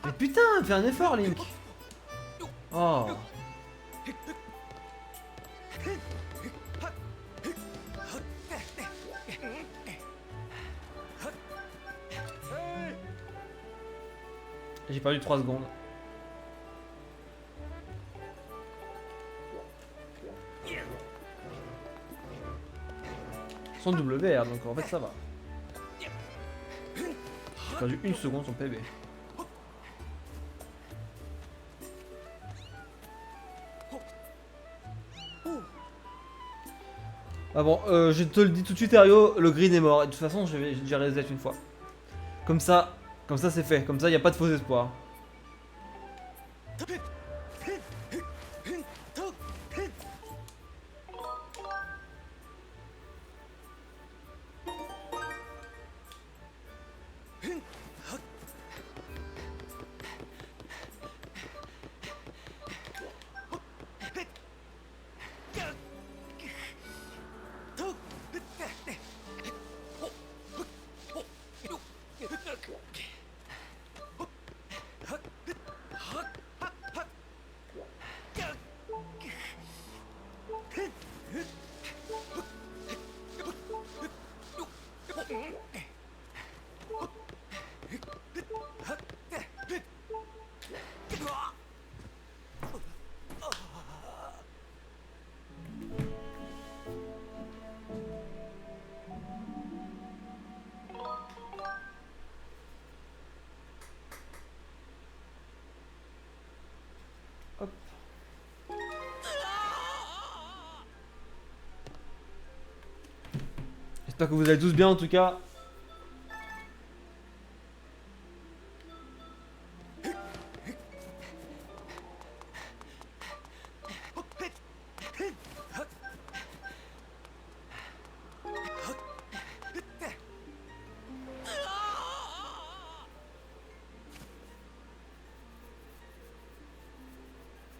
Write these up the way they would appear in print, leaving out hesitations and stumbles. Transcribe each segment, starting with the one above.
Mais putain, fais un effort, Link. Oh. J'ai perdu 3 secondes. Son WR, donc en fait ça va. J'ai perdu 1 seconde son PB. Ah bon, je te le dis tout de suite, Ario, le green est mort. Et de toute façon, j'ai déjà reset une fois. Comme ça c'est fait. Comme ça, il n'y a pas de faux espoirs. Hop. J'espère que vous allez tous bien en tout cas.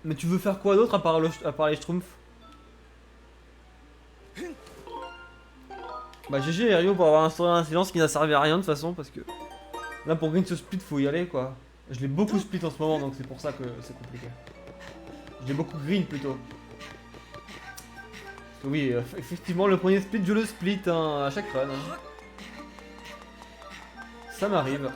Mais tu veux faire quoi d'autre à part les schtroumpfs? Bah GG Rio pour avoir instauré un silence qui n'a servi à rien de toute façon parce que là pour Green to Split faut y aller quoi. Je l'ai beaucoup split en ce moment donc c'est pour ça que c'est compliqué. Je l'ai beaucoup green plutôt. Parce que oui, effectivement le premier split je le split hein, à chaque run. Hein. Ça m'arrive.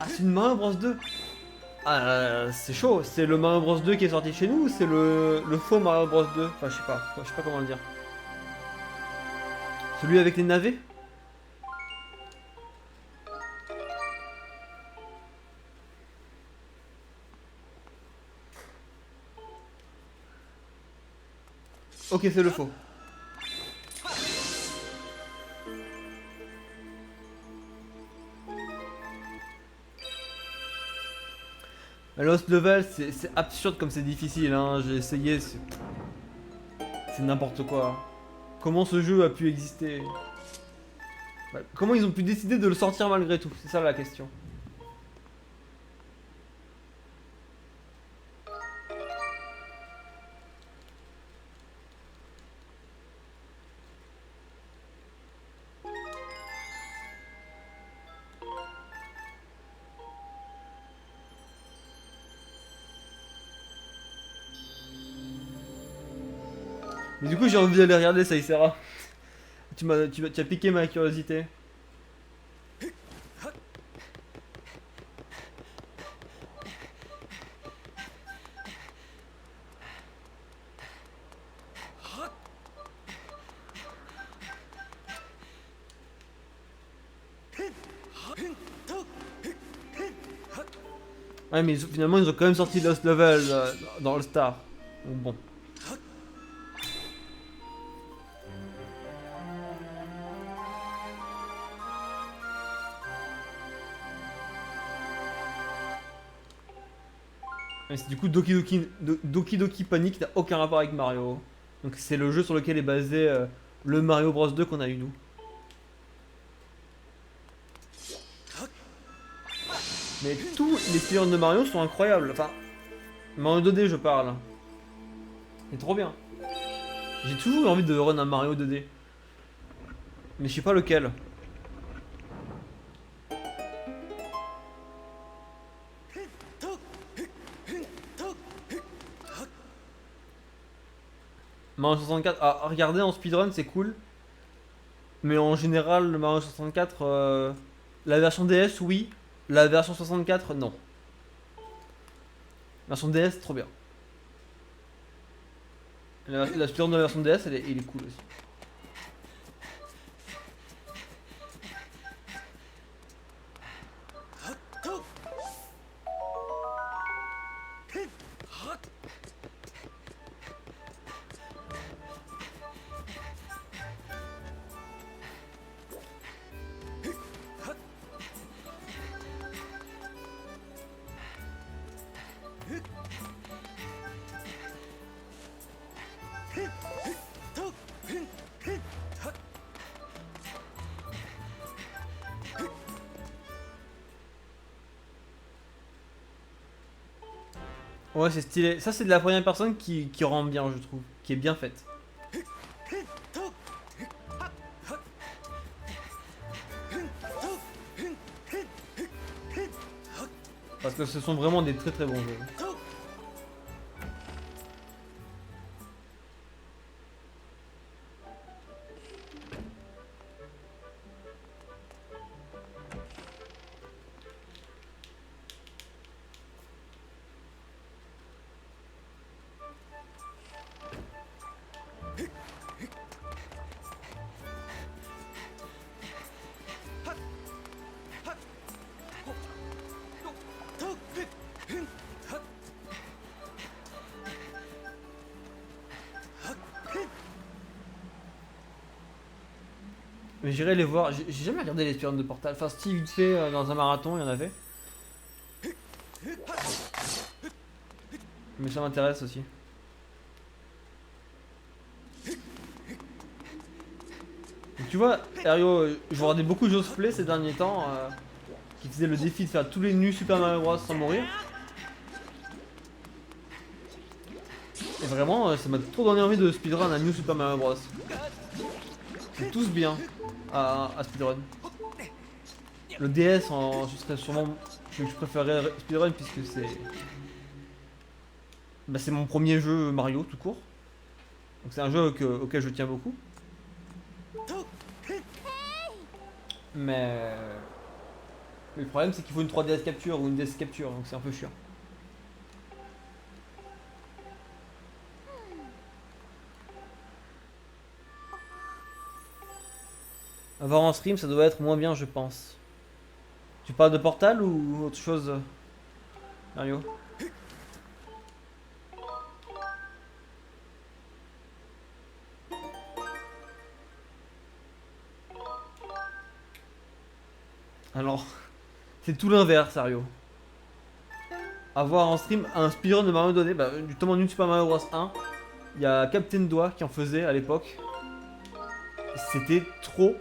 Ah c'est une Mario Bros 2. Ah c'est chaud, c'est le Mario Bros 2 qui est sorti chez nous ou c'est le faux Mario Bros 2? Enfin je sais pas comment le dire. Celui avec les navets? Ok c'est le faux. Lost Level c'est absurde comme c'est difficile hein, j'ai essayé, c'est n'importe quoi. Comment ce jeu a pu exister? Bah, comment ils ont pu décider de le sortir malgré tout? C'est ça la question. Mais du coup j'ai envie d'aller regarder ça, Issera. Tu as piqué ma curiosité. Ouais mais finalement ils ont quand même sorti Lost Level dans All Star. Donc bon. Mais c'est du coup Doki Doki Panic n'a aucun rapport avec Mario. Donc c'est le jeu sur lequel est basé le Mario Bros 2 qu'on a eu nous. Mais tous les speedruns de Mario sont incroyables. Enfin, Mario 2D je parle. C'est trop bien. J'ai toujours eu envie de run un Mario 2D. Mais je sais pas lequel. Mario 64, à regarder en speedrun c'est cool. Mais en général, le Mario 64, la version DS, oui. La version 64, non. La version DS, trop bien. La speedrun de la version DS, il est cool aussi. Ouais, c'est stylé. Ça, c'est de la première personne qui rend bien, je trouve. Qui est bien faite. Parce que ce sont vraiment des très très bons jeux. Mais j'irai les voir. J'ai jamais regardé les speedruns de Portal. Enfin, si, vite fait, dans un marathon, il y en avait. Mais ça m'intéresse aussi. Donc, tu vois, Ario, je regardais beaucoup Josplay ces derniers temps, qui faisait le défi de faire tous les nus Super Mario Bros sans mourir. Et vraiment, ça m'a trop donné envie de speedrun un New Super Mario Bros. C'est tous bien à speedrun. Le DS, ce serait sûrement. Je préférerais speedrun puisque c'est. Bah, c'est mon premier jeu Mario tout court. Donc c'est un jeu auquel je tiens beaucoup. Mais le problème c'est qu'il faut une 3DS capture ou une DS capture, donc c'est un peu chiant. Avoir en stream ça doit être moins bien je pense. Tu parles de Portal ou autre chose, Mario? Alors, c'est tout l'inverse, Mario. Avoir en stream un speedrun de Mario donné, bah, justement d'une Super Mario Bros 1, il y a Captain Doigt qui en faisait à l'époque. C'était trop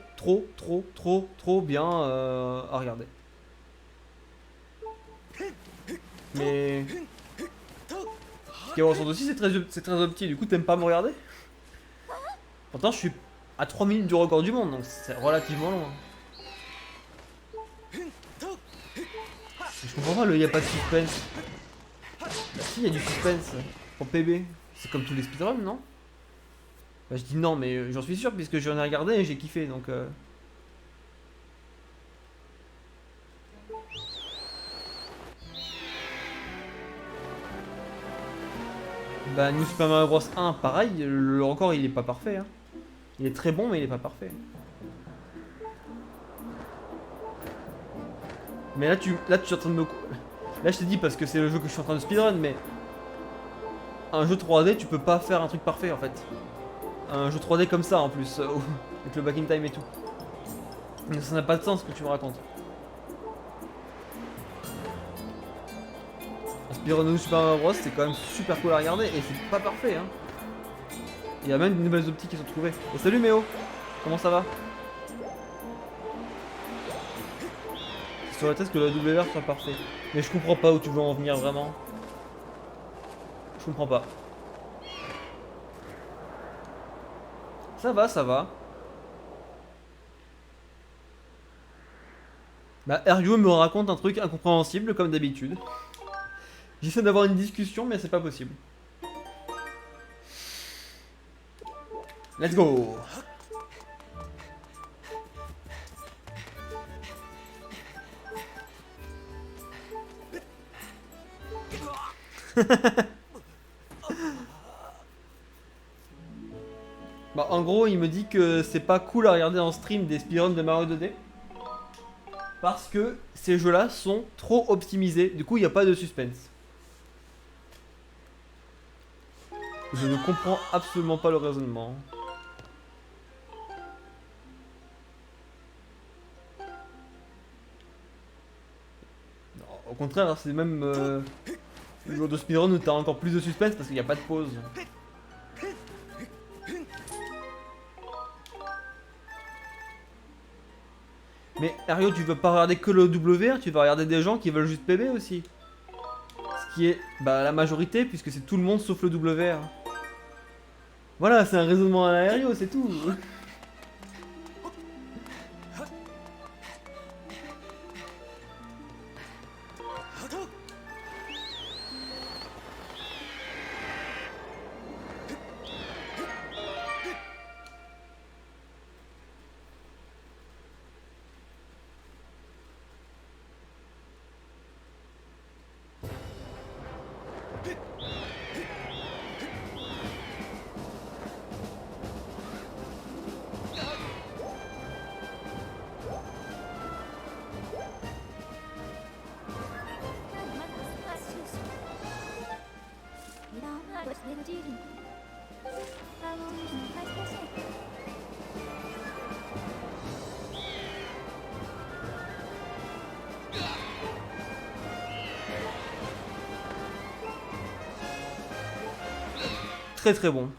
bien à regarder. Mais Skyward Sword aussi c'est très opti, du coup t'aimes pas me regarder? Pourtant je suis à 3 minutes du record du monde, donc c'est relativement long. Je comprends pas le y a pas de suspense. Bah si, y a du suspense pour PB. C'est comme tous les speedruns, non? Bah je dis non, mais j'en suis sûr puisque j'en ai regardé et j'ai kiffé, donc Bah New Super Mario Bros 1, pareil, le record il est pas parfait. Hein. Il est très bon mais il est pas parfait. Mais là tu es en train de me... Là je t'ai dit parce que c'est le jeu que je suis en train de speedrun, mais un jeu 3D tu peux pas faire un truc parfait en fait. Un jeu 3D comme ça en plus, avec le back in time et tout. Donc ça n'a pas de sens ce que tu me racontes. speedrun de Super Mario Bros, c'est quand même super cool à regarder et c'est pas parfait. Hein. Il y a même de nouvelles optiques qui sont trouvées. Et salut Méo, comment ça va? C'est sur la tête que le WR soit parfait. Mais je comprends pas où tu veux en venir vraiment. Je comprends pas. Ça va, ça va. Bah, Ergo me raconte un truc incompréhensible comme d'habitude. J'essaie d'avoir une discussion, mais c'est pas possible. Let's go! Bah, en gros, il me dit que c'est pas cool à regarder en stream des speedruns de Mario 2D. Parce que ces jeux-là sont trop optimisés. Du coup, il n'y a pas de suspense. Je ne comprends absolument pas le raisonnement. Non, au contraire, c'est même le jour de speedrun où t'as encore plus de suspense parce qu'il n'y a pas de pause. Mais Ario, tu veux pas regarder que le WR, tu vas regarder des gens qui veulent juste PB aussi. Ce qui est bah, la majorité puisque c'est tout le monde sauf le WR. Voilà, c'est un raisonnement à l'aério, c'est tout. Très très bon.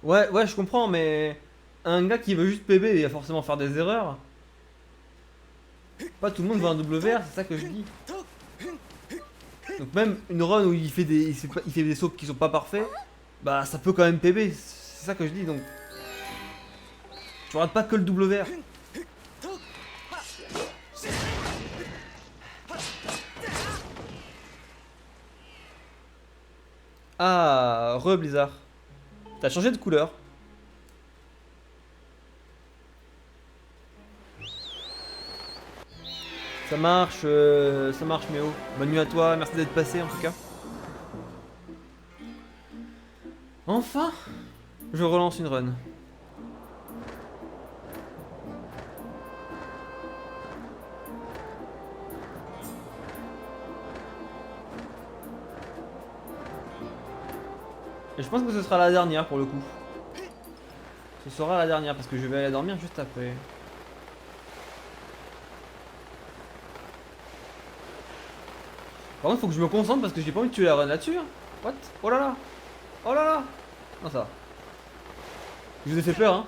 Ouais, ouais, je comprends, mais un gars qui veut juste PB, il va forcément faire des erreurs. Pas tout le monde veut un WR, c'est ça que je dis. Donc même une run où il fait des sauts qui sont pas parfaits, bah ça peut quand même PB, c'est ça que je dis. Donc tu rates pas que le WR. Ah, Blizzard. T'as changé de couleur. Ça marche Méo. Bonne nuit à toi, merci d'être passé en tout cas. Enfin, je relance une run. Et je pense que ce sera la dernière pour le coup. Ce sera la dernière parce que je vais aller dormir juste après. Par contre, faut que je me concentre parce que j'ai pas envie de tuer la run là-dessus. Hein. What? Oh là là! Oh là là! Non, ça va. Je vous ai fait peur, hein?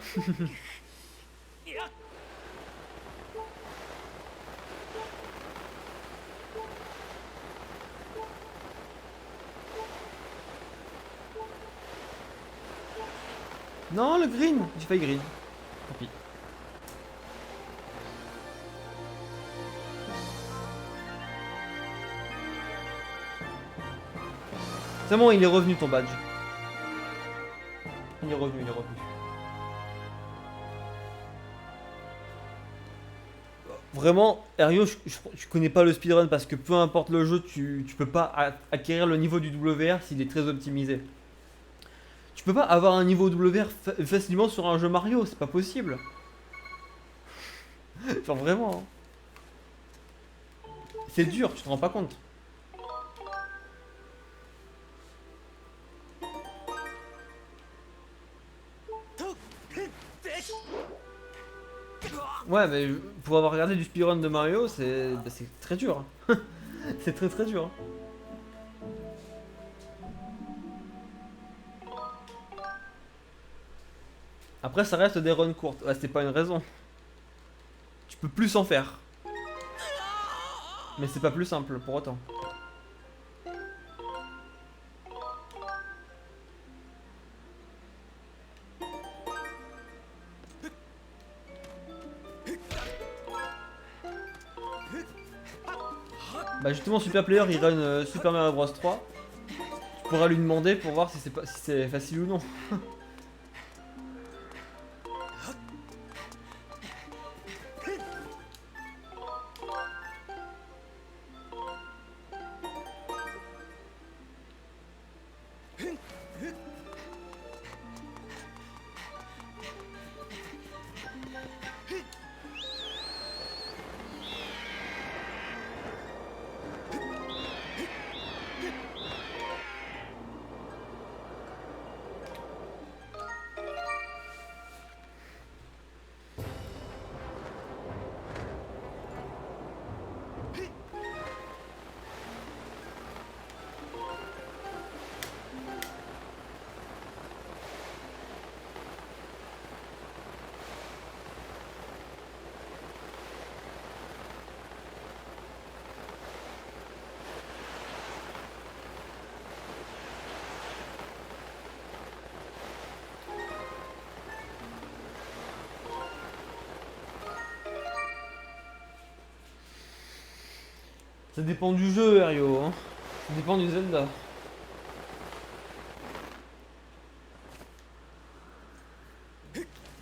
Non, le green! J'ai failli green. Tant pis. C'est bon, il est revenu ton badge. Il est revenu, il est revenu. Vraiment, Ario, je connais pas le speedrun parce que peu importe le jeu, tu peux pas acquérir le niveau du WR s'il est très optimisé. Tu peux pas avoir un niveau WR facilement sur un jeu Mario, c'est pas possible. Genre vraiment. Hein. C'est dur, tu te rends pas compte. Ouais, mais pour avoir regardé du speedrun de Mario, c'est très dur. Hein. C'est très très dur. Hein. Après, ça reste des runs courtes. Ouais, c'est pas une raison. Tu peux plus en faire. Mais c'est pas plus simple pour autant. Bah justement, Super Player il run Super Mario Bros 3. Tu pourras lui demander pour voir si c'est facile ou non. Ça dépend du jeu, Ario. Hein. Ça dépend du Zelda.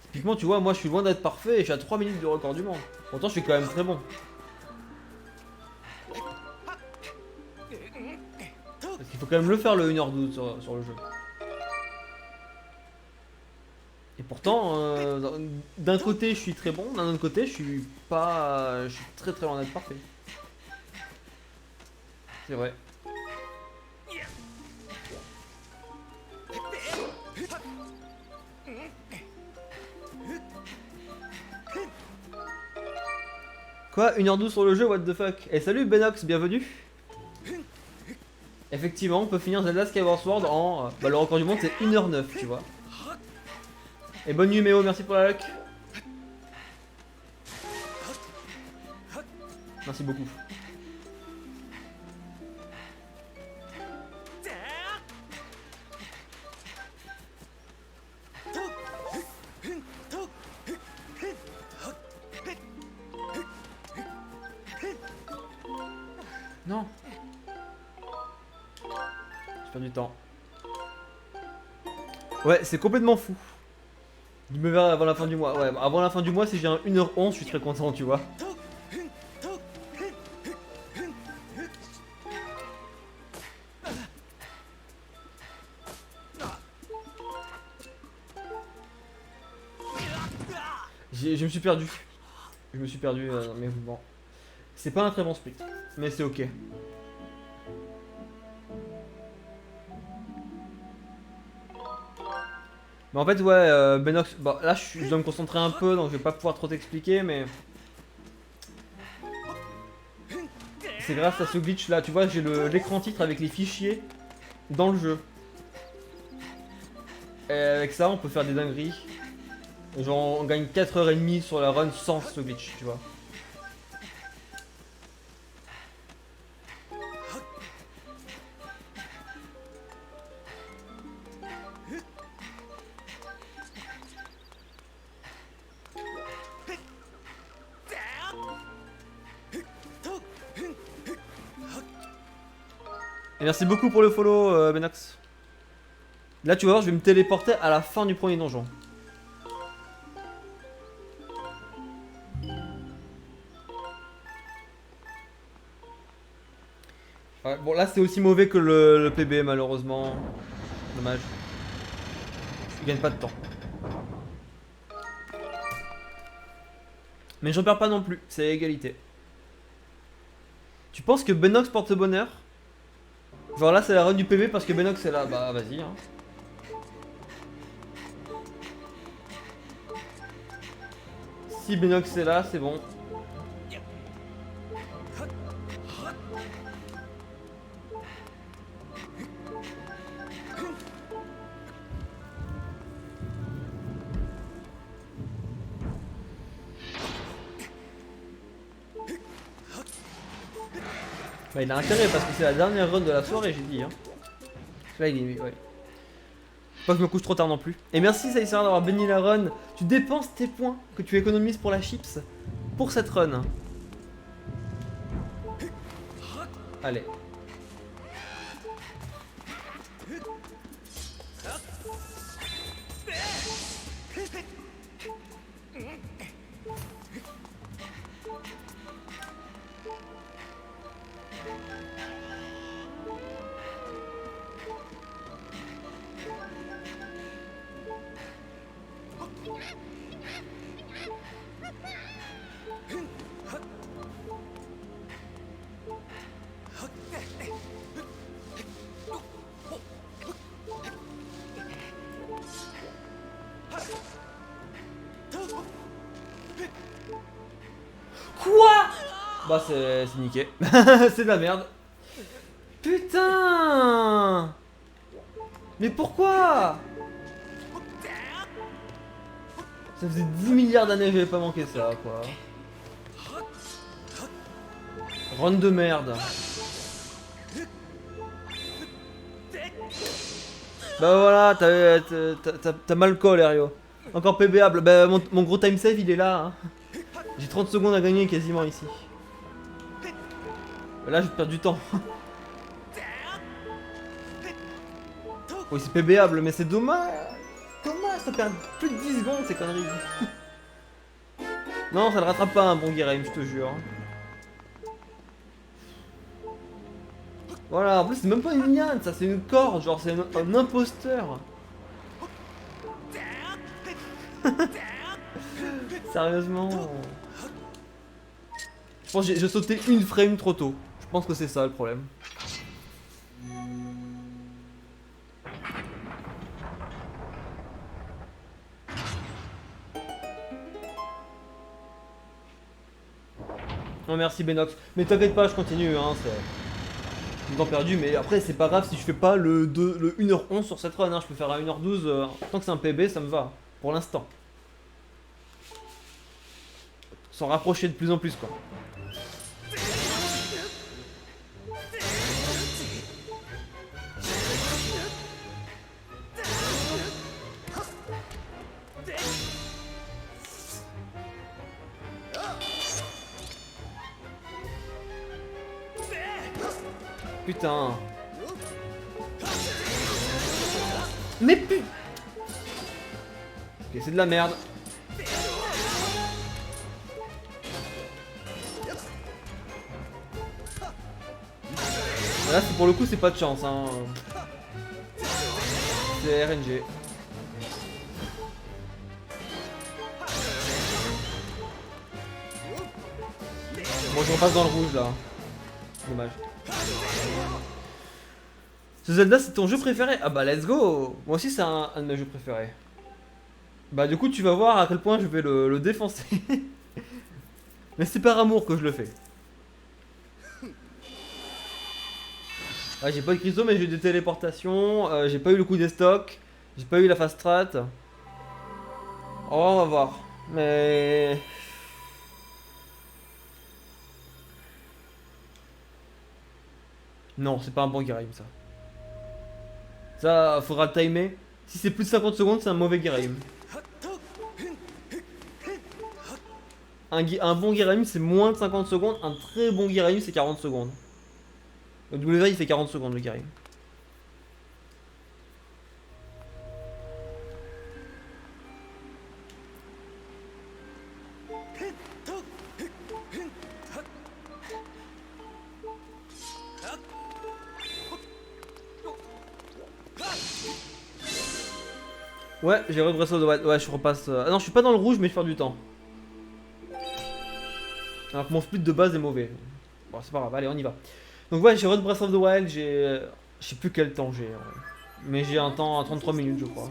Typiquement, tu vois, moi je suis loin d'être parfait et je suis à 3 minutes du record du monde. Pourtant, je suis quand même très bon. Parce qu'il faut quand même le faire le 1h12 sur le jeu. Et pourtant, d'un côté je suis très bon, d'un autre côté je suis pas. Je suis très très loin d'être parfait. C'est vrai. Quoi 1h12 sur le jeu, what the fuck. Et salut Benox, bienvenue. Effectivement, on peut finir Zelda Skyward Sword en... bah le record du monde c'est 1h09, tu vois. Et bonne nuit Méo, merci pour la luck. Merci beaucoup. Non. J'ai perdu du temps. Ouais, c'est complètement fou. Il me verra avant la fin du mois. Ouais, avant la fin du mois, si j'ai un 1h11, je suis très content, tu vois. Je me suis perdu. Je me suis perdu, mais bon. C'est pas un très bon split, mais c'est ok. Mais en fait, ouais, Benox, bon, là je dois me concentrer un peu donc je vais pas pouvoir trop t'expliquer, mais. C'est grâce à ce glitch là, tu vois, j'ai l'écran titre avec les fichiers dans le jeu. Et avec ça, on peut faire des dingueries. Genre, on gagne 4h30 sur la run sans ce glitch, tu vois. Et merci beaucoup pour le follow, Benox. Là, tu vas voir, je vais me téléporter à la fin du premier donjon. Ouais, bon, là, c'est aussi mauvais que le PB, malheureusement. Dommage. Je gagne pas de temps. Mais j'en perds pas non plus, c'est égalité. Tu penses que Benox porte bonheur? Genre là, c'est la run du PB parce que Benox est là. Bah, vas-y, hein. Si Benox est là, c'est bon. Bah, il a intérêt parce que c'est la dernière run de la soirée, j'ai dit. Hein. Là, il est. Ouais. Faut pas que je me couche trop tard non plus. Et merci Saïsara d'avoir béni la run. Tu dépenses tes points que tu économises pour la chips pour cette run. Allez. Quoi? Bah c'est niqué. C'est de la merde. Putain. Mais pourquoi? Ça faisait 10 milliards d'années que j'avais pas manqué ça quoi. Run de merde. Bah voilà, t'as mal le col, Ario. Encore PBable. Bah mon gros time save il est là. Hein. J'ai 30 secondes à gagner quasiment ici. Là je perds du temps. Oui c'est PBable mais c'est dommage. Dommage, ça perd plus de 10 secondes ces conneries. Non ça ne rattrape pas un bon Guérim, je te jure. Voilà, en plus c'est même pas une liane, ça c'est une corde, genre c'est un imposteur. Sérieusement. Je pense que j'ai sauté une frame trop tôt. Je pense que c'est ça le problème. Oh merci Benox. Mais t'inquiète pas, je continue, hein, c'est... temps perdu, mais après c'est pas grave si je fais pas le 1h11 sur cette run, hein. Je peux faire à 1h12, tant que c'est un PB ça me va, pour l'instant. S'en rapprocher de plus en plus quoi. Putain. Mais putain. Ok, c'est de la merde. Là, pour le coup, c'est pas de chance. Hein. C'est RNG. Bon, je repasse dans le rouge là. Dommage. Ce Zelda, c'est ton jeu préféré? Ah bah, let's go! Moi aussi, c'est un de mes jeux préférés. Bah, du coup, tu vas voir à quel point je vais le défoncer. Mais c'est par amour que je le fais. Ouais, j'ai pas eu de cristaux, mais j'ai eu des téléportations. J'ai pas eu le coup des stocks. J'ai pas eu la fast strat. Oh, on va voir. Mais. Non, c'est pas un bon Guérim ça. Ça, faudra le timer. Si c'est plus de 50 secondes, c'est un mauvais Guérim. Un bon Guérim, c'est moins de 50 secondes. Un très bon Guérim, c'est 40 secondes. Le W il fait 40 secondes le Guérim. Ouais, j'ai redressé de ouais, je repasse. Ah non, je suis pas dans le rouge, mais je perds du temps. Alors que mon split de base est mauvais. Bon, c'est pas grave, allez, on y va. Donc, ouais, j'ai Red Breath of the Wild, j'ai. Je sais plus quel temps j'ai. Mais j'ai un temps à 33 minutes, je crois.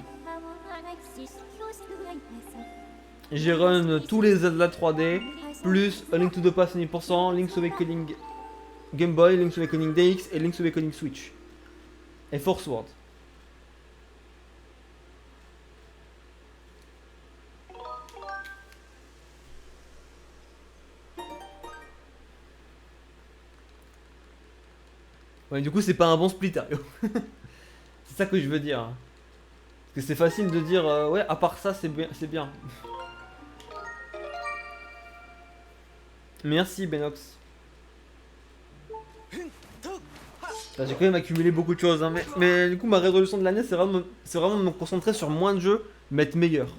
J'ai run tous les Zelda 3D, plus A Link to the Past 100%, Link's Awakening Game Boy, Link's Awakening DX et Link's Awakening Switch. Et Force World. Ouais, du coup, c'est pas un bon split, Ario. C'est ça que je veux dire. Parce que c'est facile de dire, ouais, à part ça, c'est bien, c'est bien. Merci, Benox. J'ai quand même accumulé beaucoup de choses, hein, mais du coup, ma résolution de l'année, c'est vraiment de me concentrer sur moins de jeux, mais être meilleur.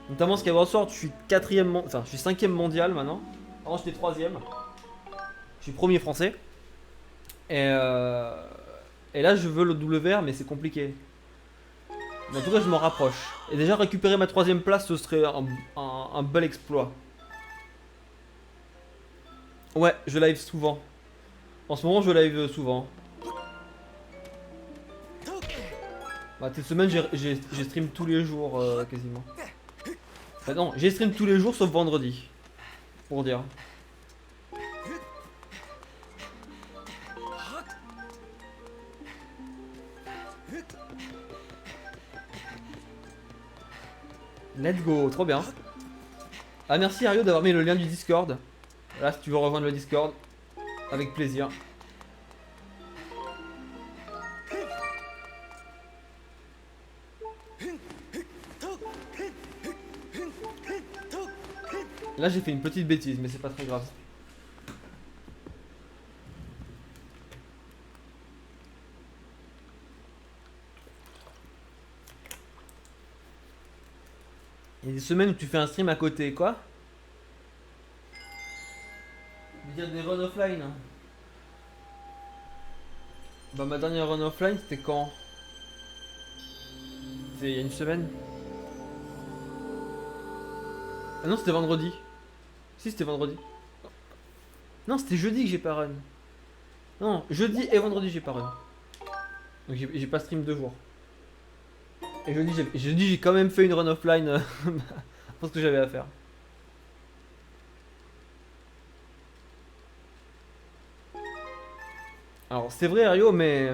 Notamment Skyward Sword, je suis enfin, je suis 5ème mondial maintenant. Avant, j'étais 3ème. Je suis premier français. Et, euh, et là, je veux le WR, mais c'est compliqué. Mais en tout cas, je m'en rapproche. Et déjà, récupérer ma 3ème place, ce serait un bel exploit. Ouais, je live souvent. En ce moment, je live souvent. Bah, cette semaine, j'ai stream tous les jours, quasiment. Enfin, non, j'ai stream tous les jours sauf vendredi. Pour dire. Let's go, trop bien. Ah, merci Ario d'avoir mis le lien du Discord. Là, si tu veux rejoindre le Discord, avec plaisir. Là, j'ai fait une petite bêtise, mais c'est pas très grave. Il y a des semaines où tu fais un stream à côté, quoi? Je veux dire des runs offline. Bah, ma dernière run offline, c'était quand? C'était il y a une semaine? Ah non, c'était vendredi. Si, c'était vendredi. Non, c'était jeudi que j'ai pas run. Non, jeudi et vendredi, j'ai pas run. Donc, j'ai pas stream 2 jours. Et jeudi, j'ai quand même fait une run offline pour ce que j'avais à faire. Alors, c'est vrai, Ario, mais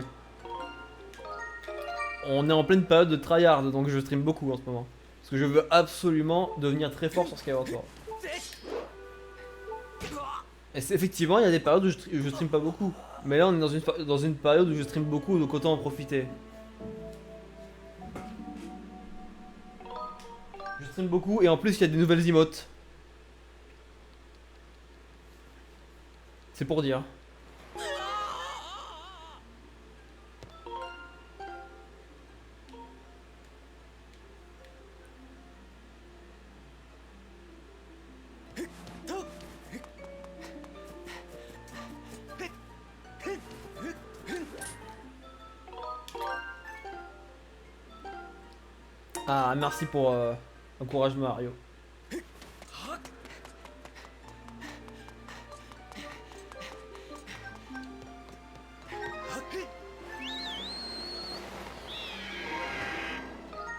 on est en pleine période de tryhard, donc je stream beaucoup en ce moment. Parce que je veux absolument devenir très fort sur Skyward Sword. Et effectivement, il y a des périodes où je stream pas beaucoup. Mais là, on est dans une période où je stream beaucoup, donc autant en profiter. Je stream beaucoup, et en plus, il y a des nouvelles emotes. C'est pour dire. Ah, merci pour l'encouragement, Mario.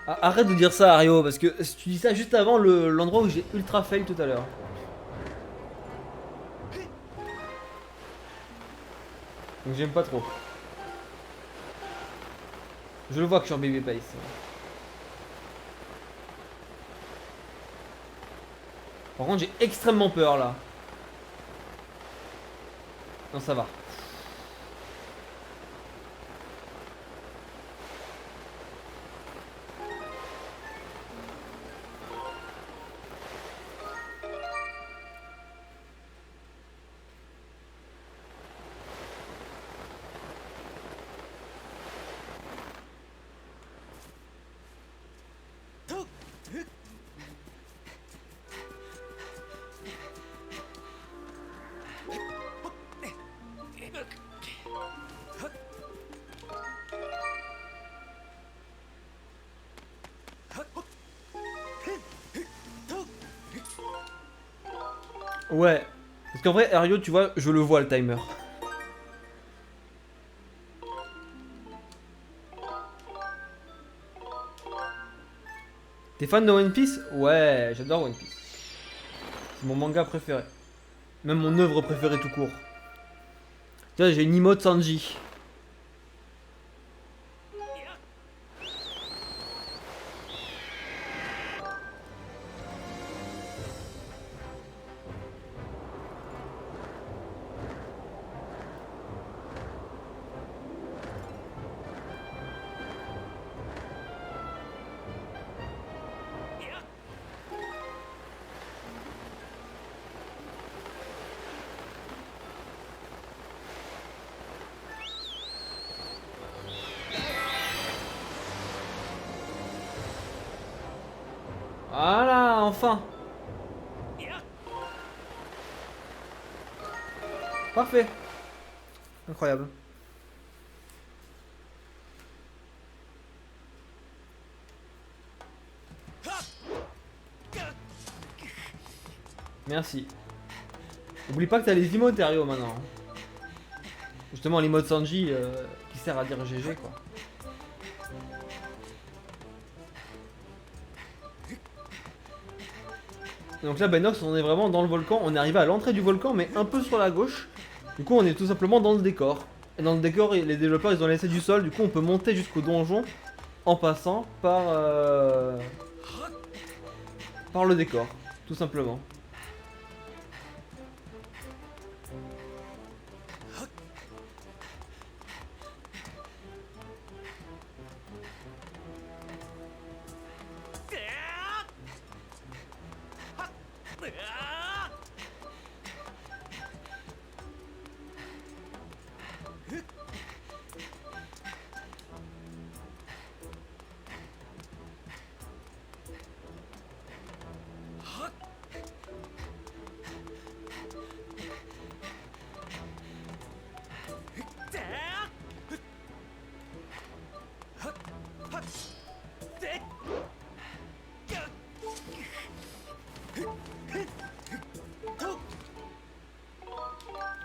Ah, arrête de dire ça, Ario, parce que tu dis ça juste avant l'endroit où j'ai ultra fail tout à l'heure. Donc j'aime pas trop. Je le vois que je suis en baby pace. Par contre, j'ai extrêmement peur là. Non, ça va. Ouais. Parce qu'en vrai, Ario, tu vois, je le vois le timer. T'es fan de One Piece? Ouais, j'adore One Piece. C'est mon manga préféré. Même mon œuvre préférée tout court. Tu vois, j'ai une emote Sanji. Voilà, enfin. Parfait. Incroyable. Merci. Oublie pas que t'as les emotes Ario maintenant. Justement l'emote Sanji qui sert à dire GG quoi. Donc là Benox on est vraiment dans le volcan, on est arrivé à l'entrée du volcan mais un peu sur la gauche. Du coup on est tout simplement dans le décor. Et dans le décor les développeurs ils ont laissé du sol, du coup on peut monter jusqu'au donjon en passant par le décor, tout simplement.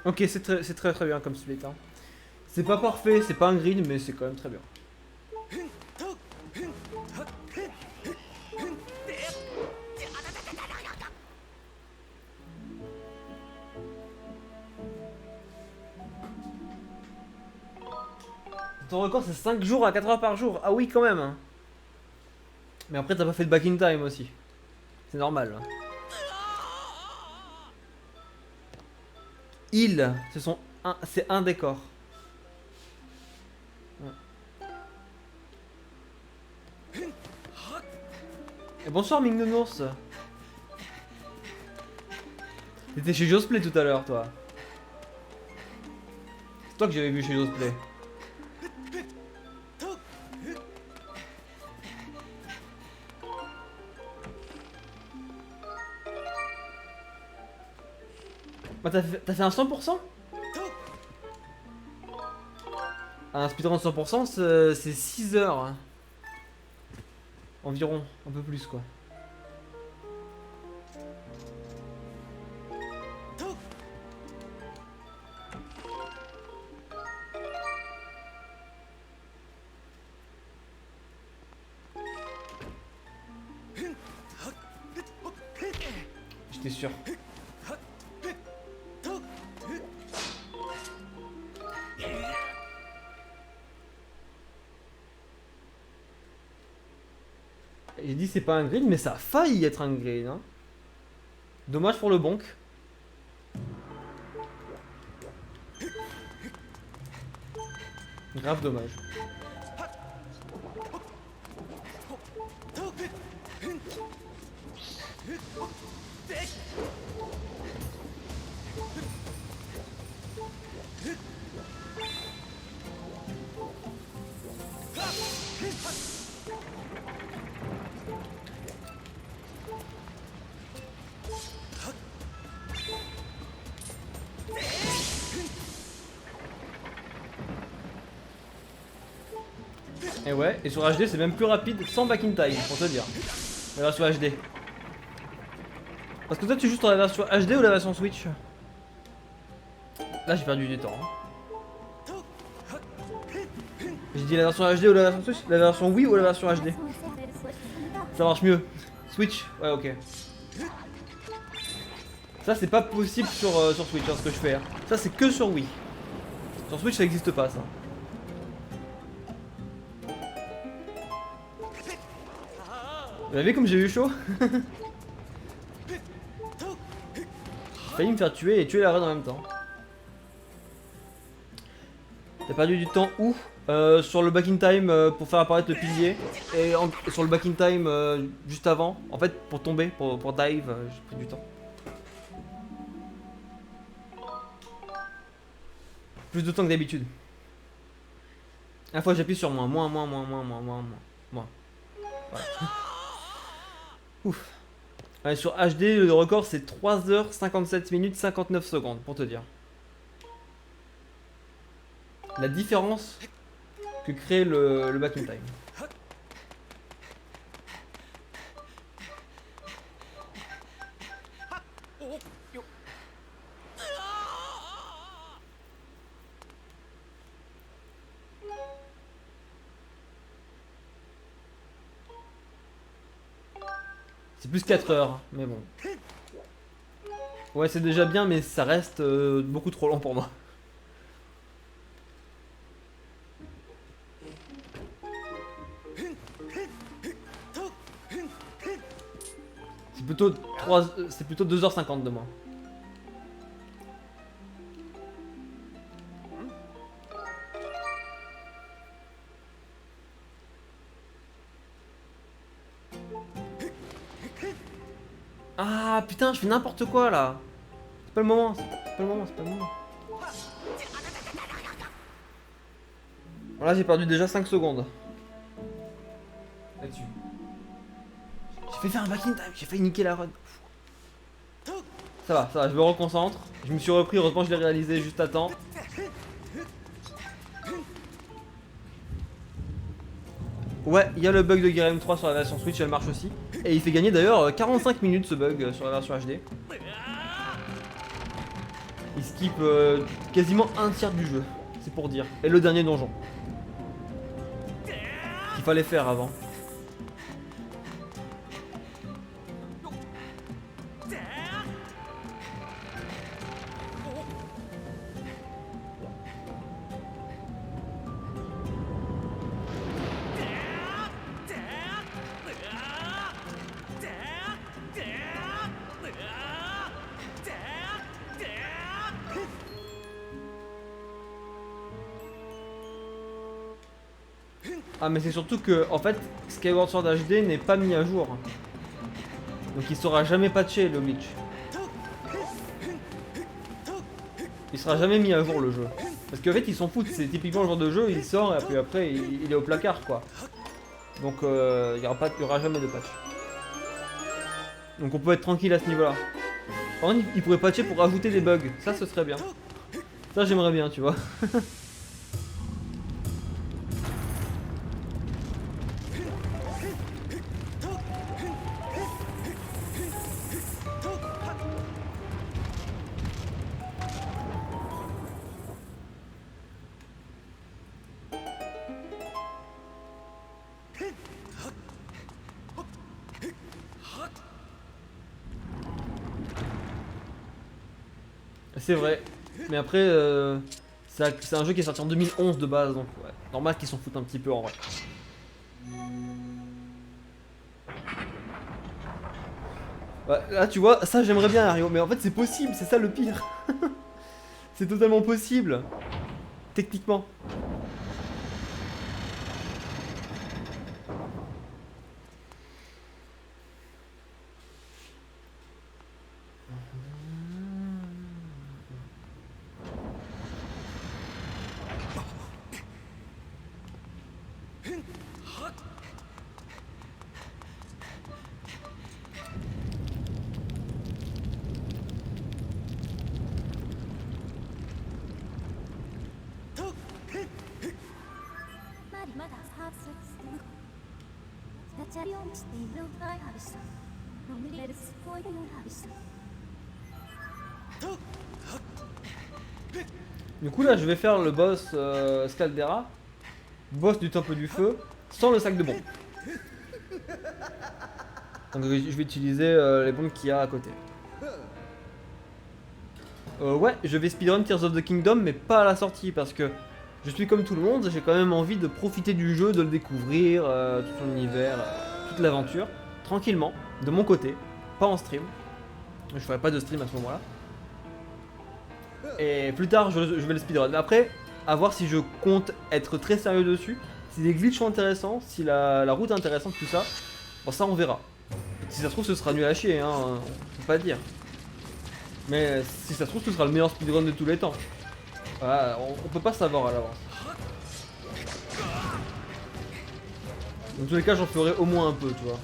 Ok, c'est très bien comme split. Hein. C'est pas parfait, c'est pas un grid, mais c'est quand même très bien. Ton record c'est 5 jours à 4 heures par jour. Ah oui quand même. Hein. Mais après t'as pas fait de back in time aussi. C'est normal. Hein. Île, c'est un décor. Ouais. Et bonsoir Ming Nounours. T'étais chez Josplay tout à l'heure toi. C'est toi que j'avais vu chez Josplay. Bah t'as fait un 100%. Un speedrun 100% c'est 6 heures. Hein. Environ, un peu plus quoi. J'étais sûr. J'ai dit c'est pas un green, mais ça a failli être un green. Hein. Dommage pour le bonk. Grave dommage. Et ouais, et sur HD c'est même plus rapide sans back in time, pour te dire. La version HD. Parce que toi tu joues sur la version HD ou la version Switch? Là j'ai perdu du temps. Hein. J'ai dit la version HD ou la version Switch? La version Wii ou la version HD? Ça marche mieux. Switch? Ouais, ok. Ça, c'est pas possible sur Switch, hein, ce que je fais. Hein. Ça, c'est que sur Wii. Sur Switch, ça existe pas, ça. Vous avez vu comme j'ai eu chaud? J'ai failli me faire tuer et tuer la reine en même temps. T'as perdu du temps où? Sur le back in time pour faire apparaître le pilier. Et sur le back in time juste avant. En fait, pour tomber, pour dive, j'ai pris du temps. Plus de temps que d'habitude. À la fois j'appuie sur moins. Voilà. Ouf. Ouais, sur HD, le record c'est 3h57 minutes 59 secondes, pour te dire. La différence que crée le back in time. C'est plus 4 heures, mais bon. Ouais, c'est déjà bien, mais ça reste beaucoup trop long pour moi. C'est plutôt 2h50 de moi. Ah putain, je fais n'importe quoi là. C'est pas le moment, c'est pas le moment, c'est pas le moment. Voilà, j'ai perdu déjà 5 secondes. Là-dessus. J'ai fait faire un back in time, j'ai failli niquer la run. Ça va, je me reconcentre. Je me suis repris, heureusement je l'ai réalisé juste à temps. Ouais, il y a le bug de Gear M3 sur la version Switch, elle marche aussi. Et il fait gagner d'ailleurs 45 minutes ce bug sur la version HD. Il skip quasiment un tiers du jeu, c'est pour dire. Et le dernier donjon. Qu'il fallait faire avant. Ah mais c'est surtout que en fait Skyward Sword HD n'est pas mis à jour. Donc il sera jamais patché le glitch. Il sera jamais mis à jour le jeu. Parce qu'en fait ils s'en foutent, c'est typiquement le genre de jeu, il sort et puis après il est au placard quoi. Donc il y aura jamais de patch. Donc on peut être tranquille à ce niveau là. Par contre il pourrait patcher pour rajouter des bugs, ça ce serait bien. Ça j'aimerais bien tu vois. C'est vrai, mais après c'est un jeu qui est sorti en 2011 de base, donc ouais, normal qu'ils s'en foutent un petit peu en vrai. Ouais, là tu vois, ça j'aimerais bien Mario, mais en fait c'est possible, c'est ça le pire. C'est totalement possible, techniquement. Du coup là je vais faire le boss Scaldera, boss du temple du feu, sans le sac de bombe. Donc je vais utiliser les bombes qu'il y a à côté. Ouais, je vais speedrun Tears of the Kingdom, mais pas à la sortie, parce que je suis comme tout le monde, j'ai quand même envie de profiter du jeu, de le découvrir, tout son univers, toute l'aventure, tranquillement, de mon côté, pas en stream. Je ferai pas de stream à ce moment-là. Et plus tard, je vais le speedrun. Mais après, à voir si je compte être très sérieux dessus, si les glitches sont intéressants, si la route est intéressante, tout ça. Bon, ça on verra. Si ça se trouve, ce sera nul à chier, hein, on peut pas dire. Mais si ça se trouve, ce sera le meilleur speedrun de tous les temps. Voilà, on peut pas savoir à l'avance. Dans tous les cas, j'en ferai au moins un peu, tu vois.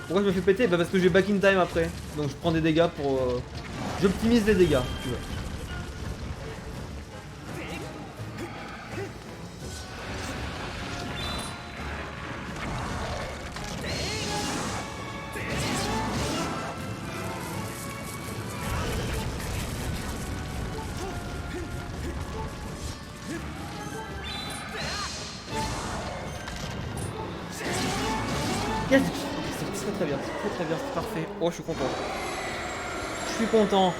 Pourquoi je me fais péter? Bah parce que j'ai back in time après. Donc je prends des dégâts pour... J'optimise les dégâts, si tu veux. Yes, c'est très bien, c'est très bien, c'est parfait. Oh, je suis content. Je suis content.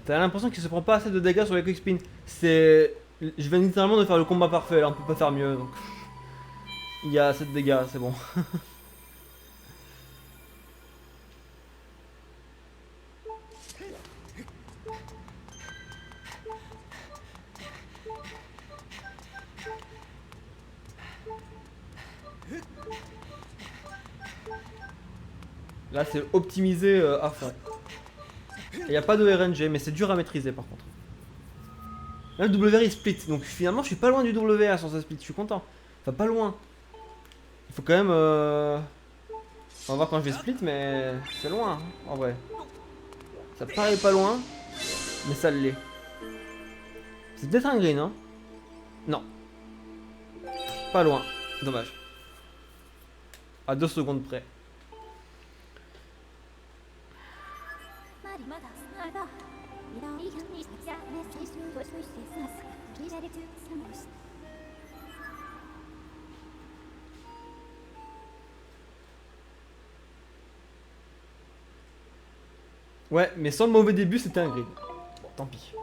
T'as l'impression qu'il se prend pas assez de dégâts sur les quick spin. C'est... Je viens littéralement de faire le combat parfait, là, on peut pas faire mieux, donc... Il y a assez de dégâts, c'est bon. Là, c'est optimisé à fond. Il n'y a pas de RNG, mais c'est dur à maîtriser par contre. Là, le WR il split, donc finalement, je suis pas loin du WR sur ce split, je suis content. Enfin, pas loin. Il faut quand même... On va voir quand je vais split, mais c'est loin, hein, en vrai. Ça paraît pas loin, mais ça l'est. C'est peut-être un green, hein? Non. Pas loin, dommage. À 2 secondes près. Ouais, mais sans le mauvais début, c'était un grid. Bon, tant pis.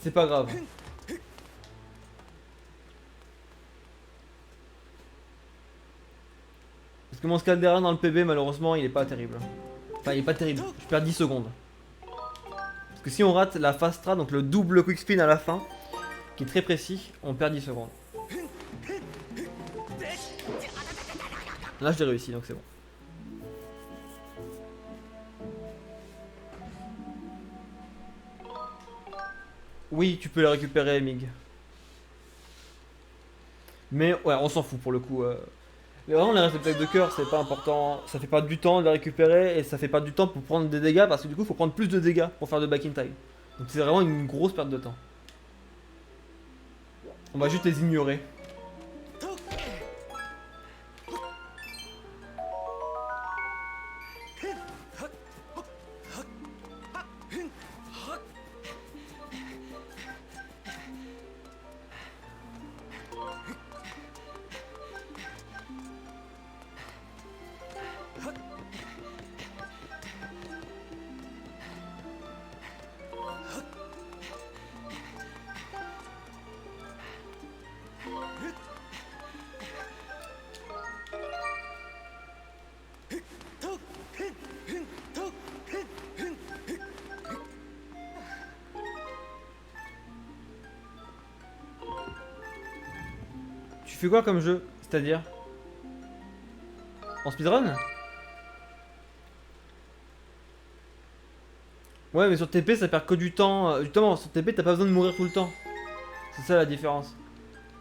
C'est pas grave. Parce que mon Scaldera dans le PB, malheureusement, il est pas terrible. Enfin, il est pas terrible. Je perds 10 secondes. Parce que si on rate la fast strat, donc le double quick spin à la fin, qui est très précis, on perd 10 secondes. Là, je l'ai réussi, donc c'est bon. Oui, tu peux les récupérer, Mig. Mais ouais, on s'en fout pour le coup. Mais vraiment, les restes de plaques de cœur, c'est pas important. Ça fait pas du temps de les récupérer et ça fait pas du temps pour prendre des dégâts parce que du coup, il faut prendre plus de dégâts pour faire de back in time. Donc c'est vraiment une grosse perte de temps. On va juste les ignorer. Tu fais quoi comme jeu? C'est-à-dire? En speedrun? Ouais, mais sur TP ça perd que du temps. Justement, sur TP t'as pas besoin de mourir tout le temps. C'est ça la différence.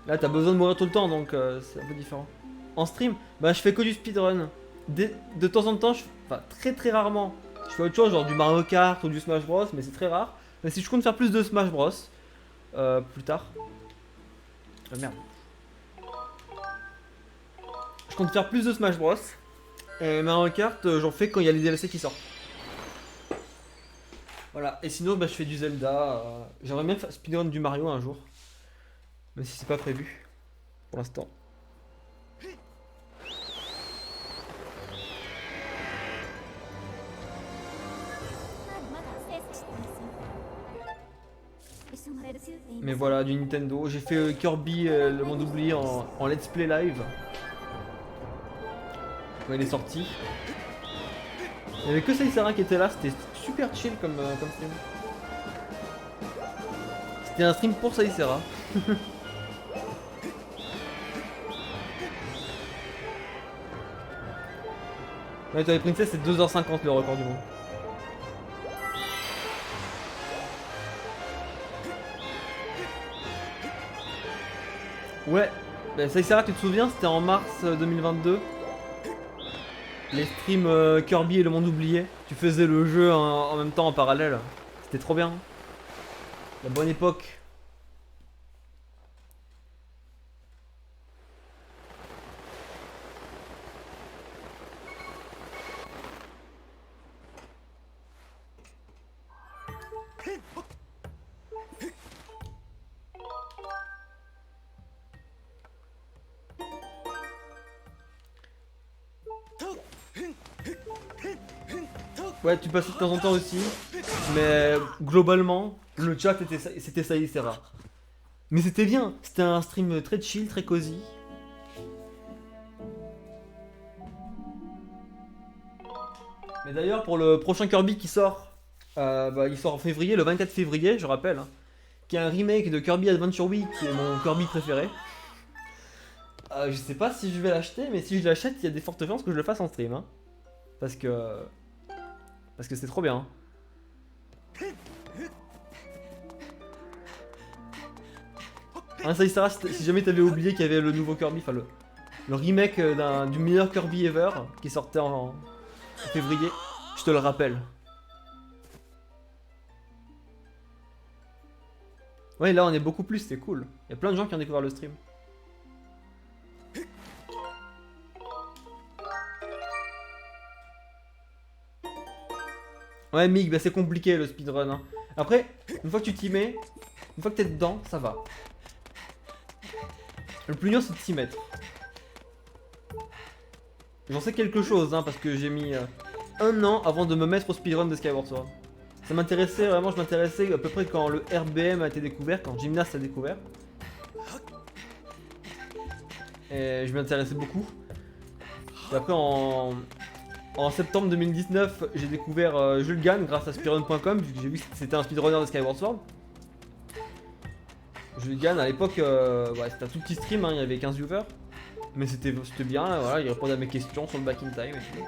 Là t'as besoin de mourir tout le temps donc c'est un peu différent. En stream, bah je fais que du speedrun. de temps en temps, enfin très très rarement, je fais autre chose, genre du Mario Kart ou du Smash Bros, mais c'est très rare. Mais si je compte faire plus de Smash Bros plus tard. Merde. Je compte faire plus de Smash Bros. Et Mario Kart, j'en fais quand il y a les DLC qui sortent. Voilà, et sinon bah, je fais du Zelda. J'aimerais bien faire speedrun du Mario un jour. Même si c'est pas prévu pour l'instant. Mais voilà, du Nintendo. J'ai fait Kirby, le monde oublié en let's play live. Quand il est sorti. Il y avait que Saïsara qui était là, c'était super chill comme stream. C'était un stream pour Saïsara. Ouais, Twilight Princess c'est 2h50 le record du monde. Ouais, bah, Saïsara tu te souviens, c'était en mars 2022. Les streams Kirby et le monde oublié. Tu faisais le jeu en même temps en parallèle. C'était trop bien. La bonne époque. Ouais, tu passais de temps en temps aussi. Mais globalement, le chat c'était Saïsara. Mais c'était bien. C'était un stream très chill, très cosy. Mais d'ailleurs, pour le prochain Kirby qui sort, bah, il sort en février, le 24 février, je rappelle, hein, qui est un remake de Kirby Adventure Week, qui est mon Kirby préféré. Je sais pas si je vais l'acheter, mais si je l'achète, il y a des fortes chances que je le fasse en stream. Hein, parce que c'est trop bien. Hein, Saïsara, si jamais t'avais oublié qu'il y avait le nouveau Kirby, enfin le remake du meilleur Kirby ever, qui sortait en février, je te le rappelle. Ouais, là on est beaucoup plus, c'est cool. Il y a plein de gens qui ont découvert le stream. Ouais, Mig, bah c'est compliqué le speedrun. Hein. Après, une fois que tu t'y mets, une fois que t'es dedans, ça va. Le plus dur c'est de s'y mettre. J'en sais quelque chose, hein, parce que j'ai mis un an avant de me mettre au speedrun de Skyward Sword. Ça m'intéressait, vraiment, je m'intéressais à peu près quand le RBM a été découvert, quand Gymnast a découvert. Et je m'intéressais beaucoup. Et après, en septembre 2019, j'ai découvert Jules Gann grâce à speedrun.com, vu que j'ai vu que c'était un speedrunner de Skyward Sword. Jules Gann, à l'époque, ouais, c'était un tout petit stream, hein, il y avait 15 viewers. Mais c'était bien, voilà, il répondait à mes questions sur le back in time et tout.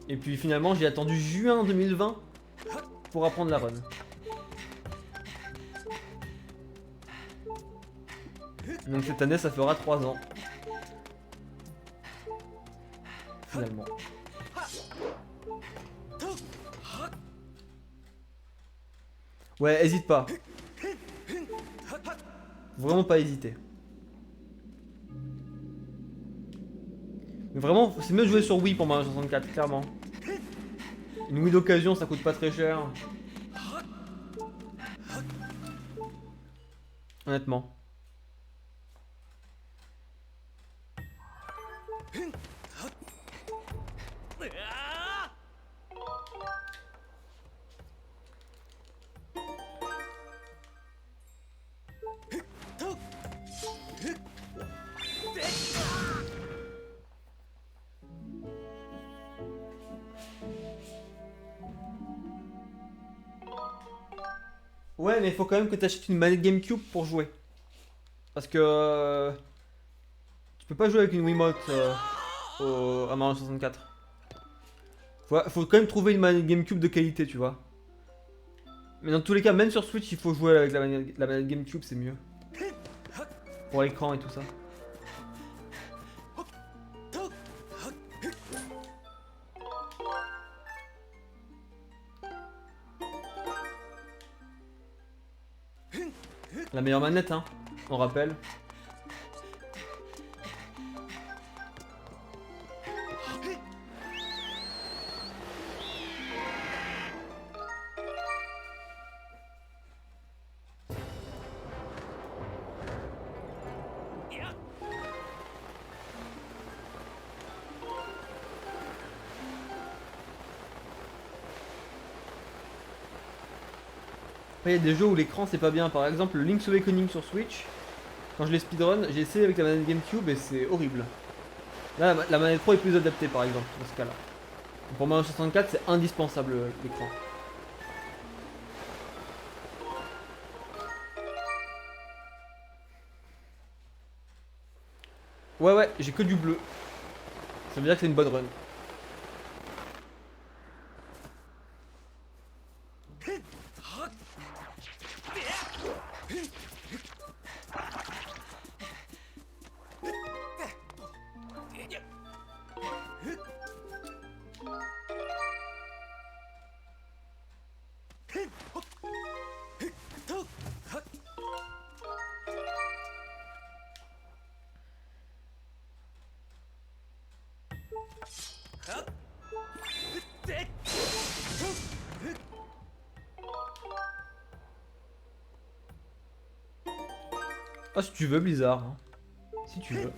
Et puis finalement, j'ai attendu juin 2020 pour apprendre la run. Donc cette année, ça fera 3 ans. Finalement. Ouais, hésite pas. Faut vraiment pas hésiter. Mais vraiment, c'est mieux de jouer sur Wii pour Mario 64, clairement. Une Wii d'occasion, ça coûte pas très cher. Honnêtement. Ouais, mais il faut quand même que tu achètes une manette GameCube pour jouer. Parce que tu peux pas jouer avec une Wiimote à Mario 64. Faut quand même trouver une manette GameCube de qualité, tu vois. Mais dans tous les cas, même sur Switch, il faut jouer avec la manette GameCube, c'est mieux. Pour l'écran et tout ça. La meilleure manette, hein, on rappelle. Après, il y a des jeux où l'écran c'est pas bien. Par exemple, le Link's Awakening sur Switch, quand je l'ai speedrun, j'ai essayé avec la manette GameCube et c'est horrible. Là, la manette Pro est plus adaptée par exemple, dans ce cas-là. Pour Mario 64, c'est indispensable l'écran. Ouais, j'ai que du bleu. Ça veut dire que c'est une bonne run. Ah, si tu veux, Blizzard. Hein. Si tu veux.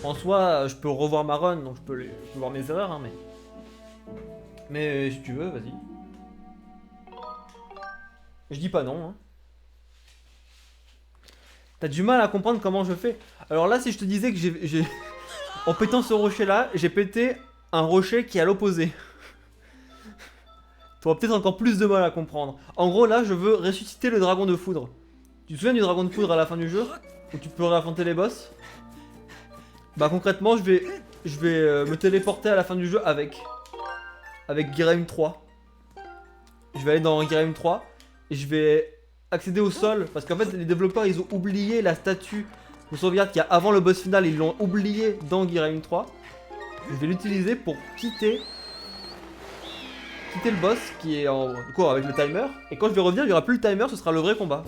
En soi, je peux revoir ma run, donc je peux voir mes erreurs, hein, mais... Mais si tu veux, vas-y. Je dis pas non. Hein. T'as du mal à comprendre comment je fais. Alors là, si je te disais que j'ai... En pétant ce rocher-là, j'ai pété un rocher qui est à l'opposé. T'auras peut-être encore plus de mal à comprendre. En gros, là, je veux ressusciter le dragon de foudre. Tu te souviens du dragon de foudre à la fin du jeu? Où tu peux réaffronter les boss? Bah concrètement, je vais me téléporter à la fin du jeu avec Girahim 3. Je vais aller dans Girahim 3 et je vais accéder au sol. Parce qu'en fait, les développeurs, ils ont oublié la statue de sauvegarde qu'il y a avant le boss final. Ils l'ont oublié dans Girahim 3. Je vais l'utiliser pour quitter le boss qui est en cours avec le timer. Et quand je vais revenir, il n'y aura plus le timer, ce sera le vrai combat.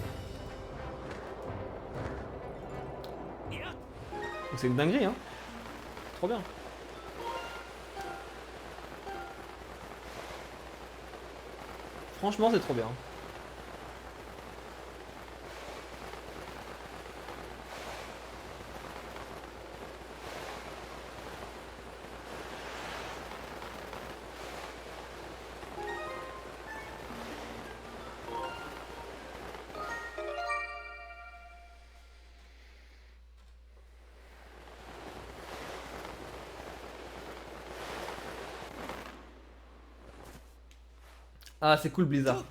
Donc c'est une dinguerie, hein. Trop bien. Franchement, c'est trop bien. Ah, c'est cool, Blizzard.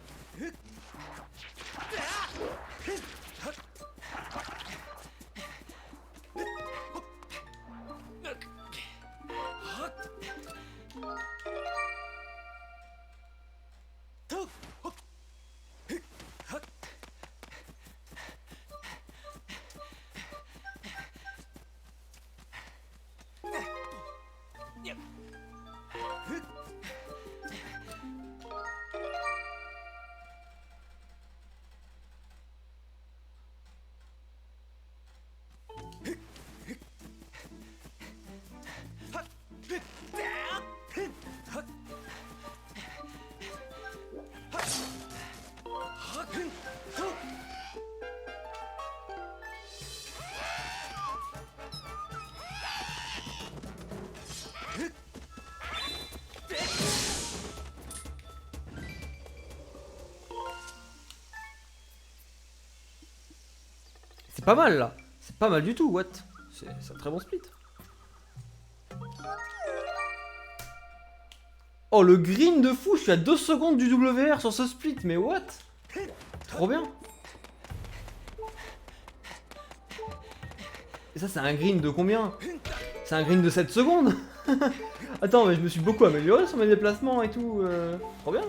C'est pas mal là. C'est pas mal du tout, what? C'est un très bon split. Oh, le green de fou, je suis à 2 secondes du WR sur ce split, mais what? Trop bien. Et ça, c'est un green de combien? C'est un green de 7 secondes. Attends, mais je me suis beaucoup amélioré sur mes déplacements et tout. Trop bien.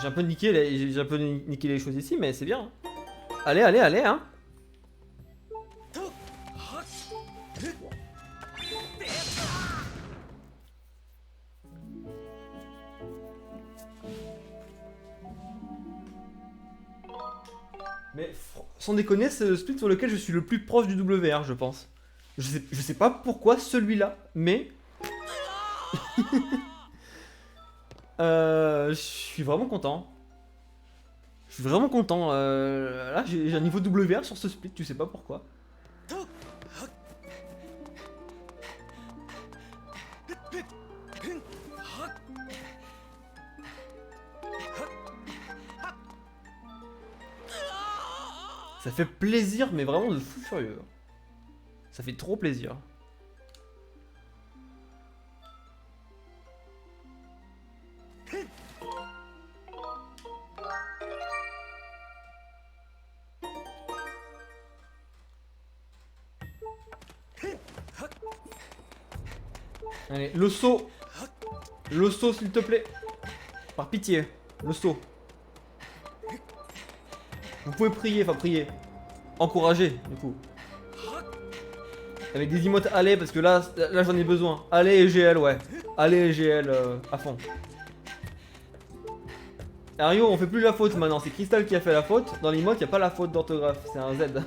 J'ai un peu niqué les choses ici, mais c'est bien. Allez, allez, allez, hein. Mais sans déconner, c'est le split sur lequel je suis le plus proche du WR, je pense. Je sais pas pourquoi celui-là, mais... je suis vraiment content. Je suis vraiment content. Là, j'ai un niveau WR sur ce split, tu sais pas pourquoi. Ça fait plaisir, mais vraiment de fou furieux. Ça fait trop plaisir. Allez, le saut. Le saut, s'il te plaît. Par pitié, le saut. Vous pouvez prier, enfin prier. Encourager, du coup. Avec des emotes allez, parce que là j'en ai besoin. Allez et GL, ouais. Allez et GL à fond. Ario, on fait plus la faute maintenant. C'est Crystal qui a fait la faute. Dans l'emote, y a pas la faute d'orthographe. C'est un Z.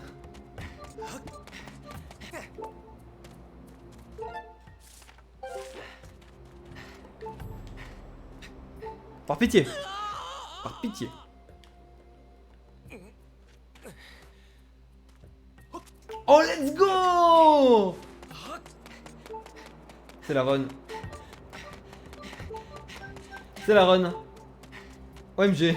Par pitié. Par pitié. Oh, let's go! C'est la run. C'est la run. OMG.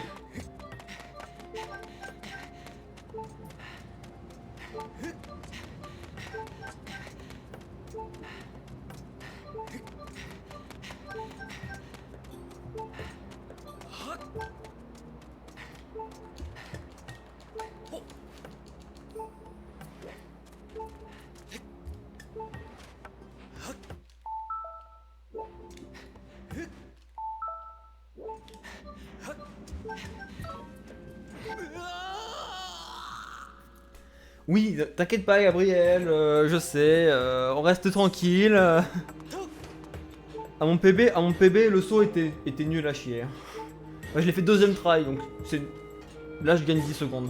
Oui, t'inquiète pas Gabriel, je sais, on reste tranquille. À mon PB, le saut était nul à chier. Moi, je l'ai fait deuxième try, donc c'est... Là je gagne 10 secondes.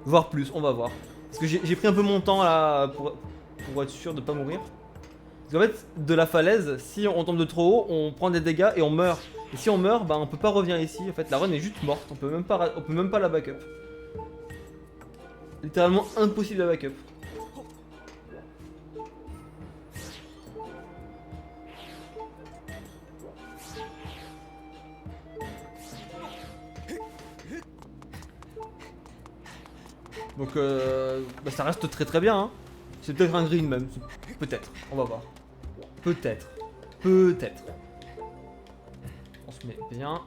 Voire plus, on va voir. Parce que j'ai pris un peu mon temps là pour être sûr de pas mourir. Parce qu'en fait, de la falaise, si on tombe de trop haut, on prend des dégâts et on meurt. Et si on meurt, bah on peut pas revenir ici. En fait, la run est juste morte, on peut même pas la backup. Littéralement impossible à backup. Donc bah, ça reste très très bien hein. C'est peut-être un green même. Peut-être, on va voir. Peut-être. Peut-être. On se met bien.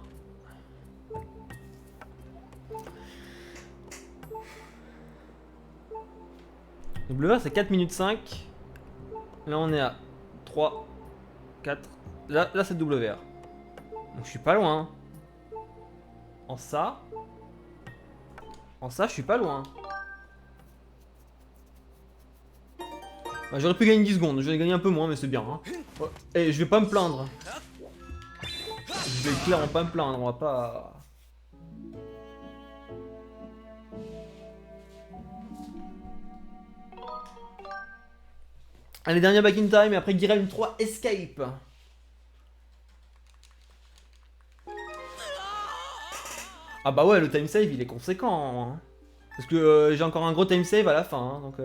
Le bleu vert c'est 4 minutes 5. Là on est à 3, 4. Là c'est double vert. Donc je suis pas loin. En ça, je suis pas loin. Bah, j'aurais pu gagner 10 secondes, je vais gagner un peu moins mais c'est bien. Hein. Ouais. Et je vais pas me plaindre. Je vais clairement pas me plaindre, on va pas... Allez, dernier back in time et après Guirem 3 escape. Ah bah ouais, le time save il est conséquent. Hein. Parce que j'ai encore un gros time save à la fin. Hein, donc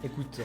écoute.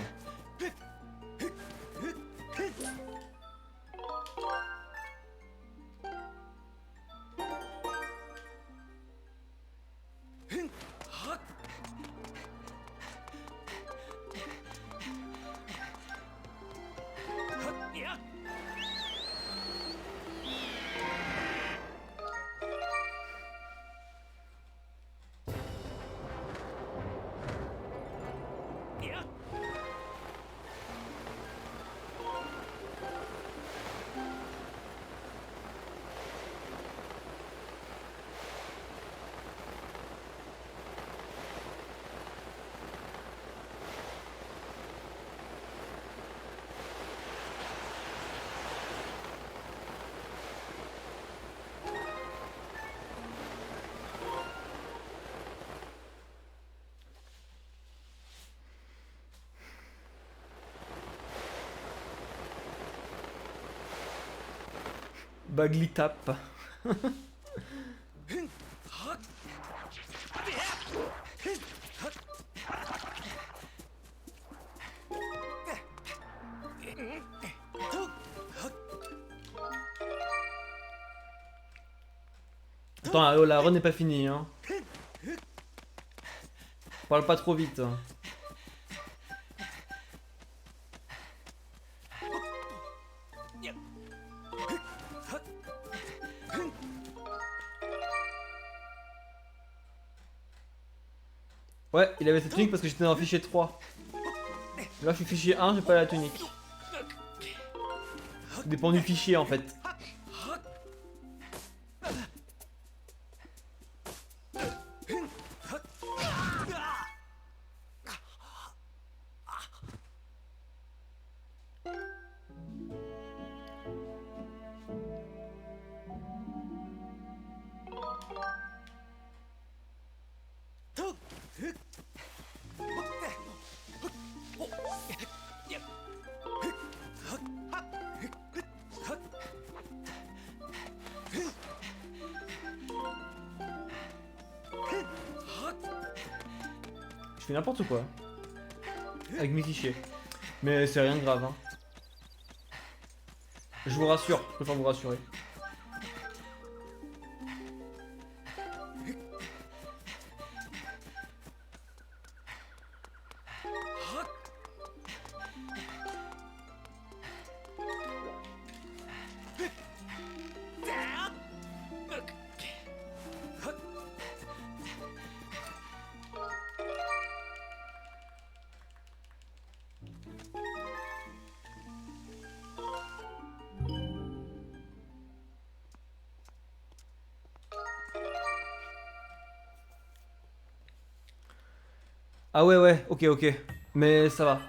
Bagli tape. Attends, la run n'est pas finie, hein. Parle pas trop vite. Ouais, il avait cette tunique parce que j'étais dans le fichier 3. Là, je suis fichier 1, j'ai pas la tunique. Ça dépend du fichier en fait. Je fais n'importe quoi avec mes fichiers. Mais c'est rien de grave, hein. Je vous rassure, je préfère vous rassurer. Ah ouais, ok. Mais ça va.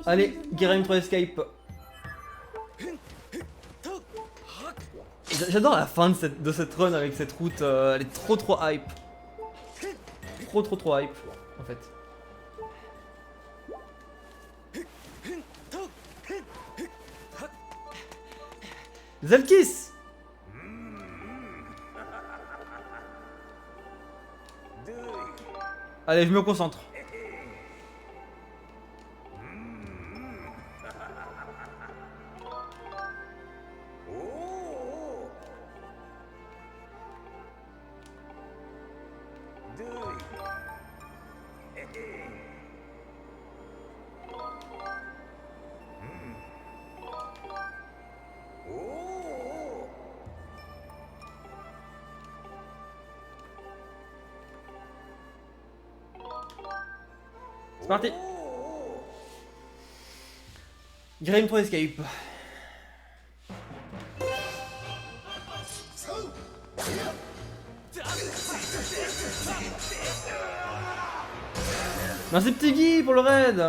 Allez, Guerrero 3 Escape. J'adore la fin de cette run avec cette route, elle est trop hype. Trop hype, en fait. Zelkis! Allez, je me concentre. C'est parti. Game 3 Escape. Merci Petit Guy pour le raid.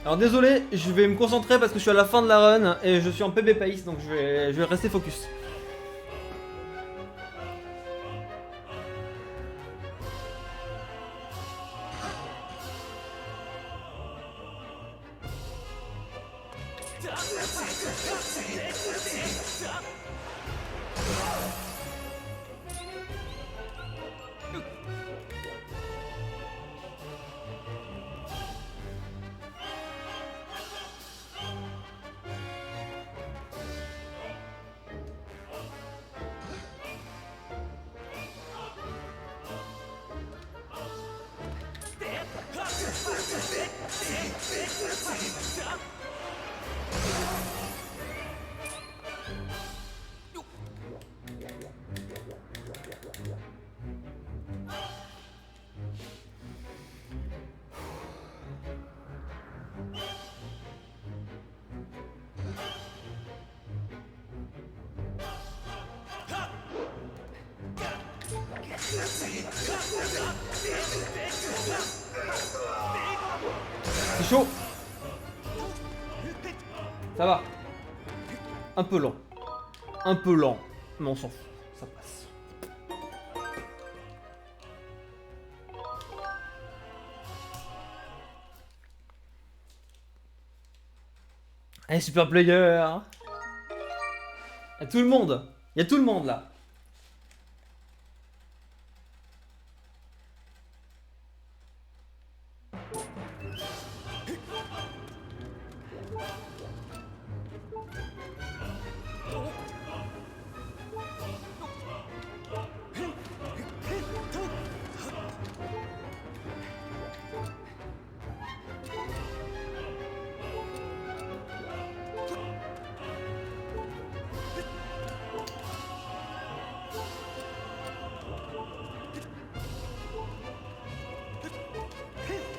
Alors désolé, je vais me concentrer parce que je suis à la fin de la run et je suis en PB pace, donc je vais rester focus. C'est chaud. Ça va. Un peu lent. Un peu lent. Mais on s'en fout. Ça passe. Allez, super player. Il y a tout le monde. Il y a tout le monde là.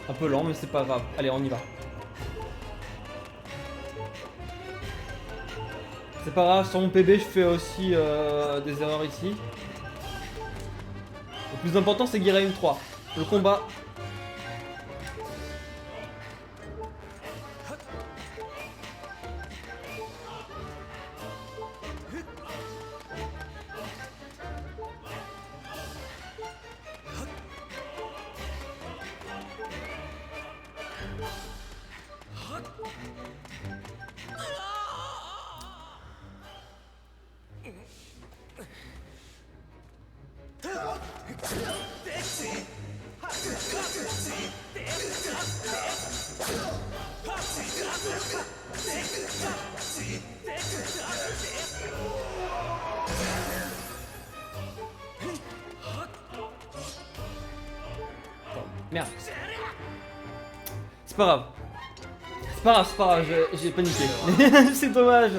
Un peu lent mais c'est pas grave. Allez on y va. C'est pas grave, sur mon PB je fais aussi des erreurs ici. Le plus important c'est Guerra M3. Le combat. Merde. C'est pas grave. C'est pas grave, c'est pas grave, j'ai paniqué. C'est dommage.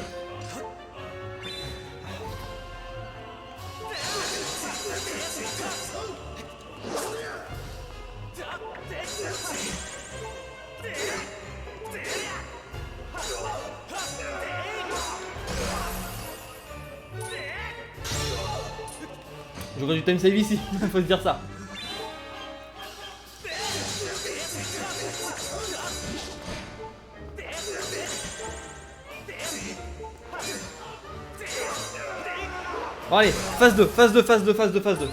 J'aurais du time save ici, faut se dire ça. Bon allez, phase 2, phase 2, phase 2, phase 2, phase 2.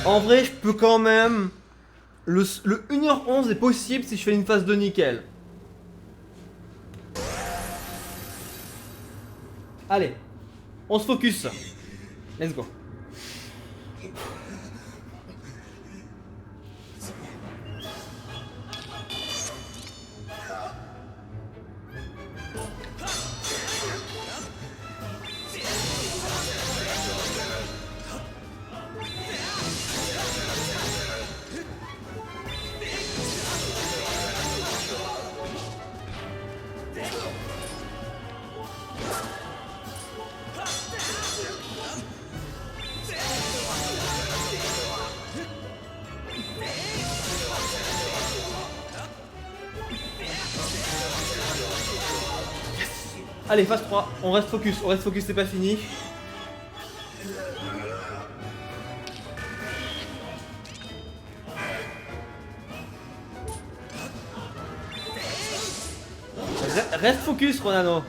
En vrai, je peux quand même... Le 1h11 est possible si je fais une phase 2 nickel. Allez, on se focus. Let's go. Allez, phase 3, on reste focus, c'est pas fini. Reste focus, Ronano.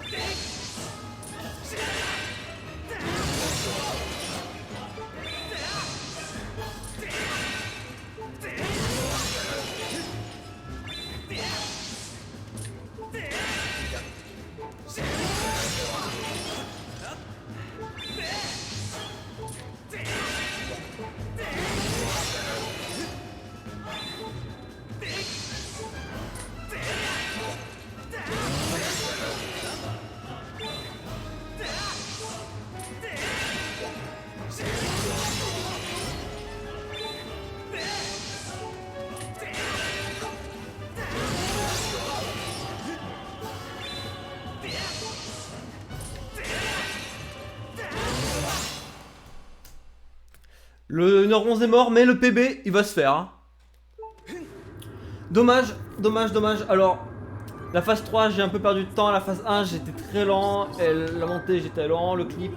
Le 1h11 est mort, mais le PB, il va se faire. Hein. Dommage, dommage, dommage. Alors, la phase 3, j'ai un peu perdu de temps. La phase 1, j'étais très lent. Et la montée, j'étais lent. Le clip,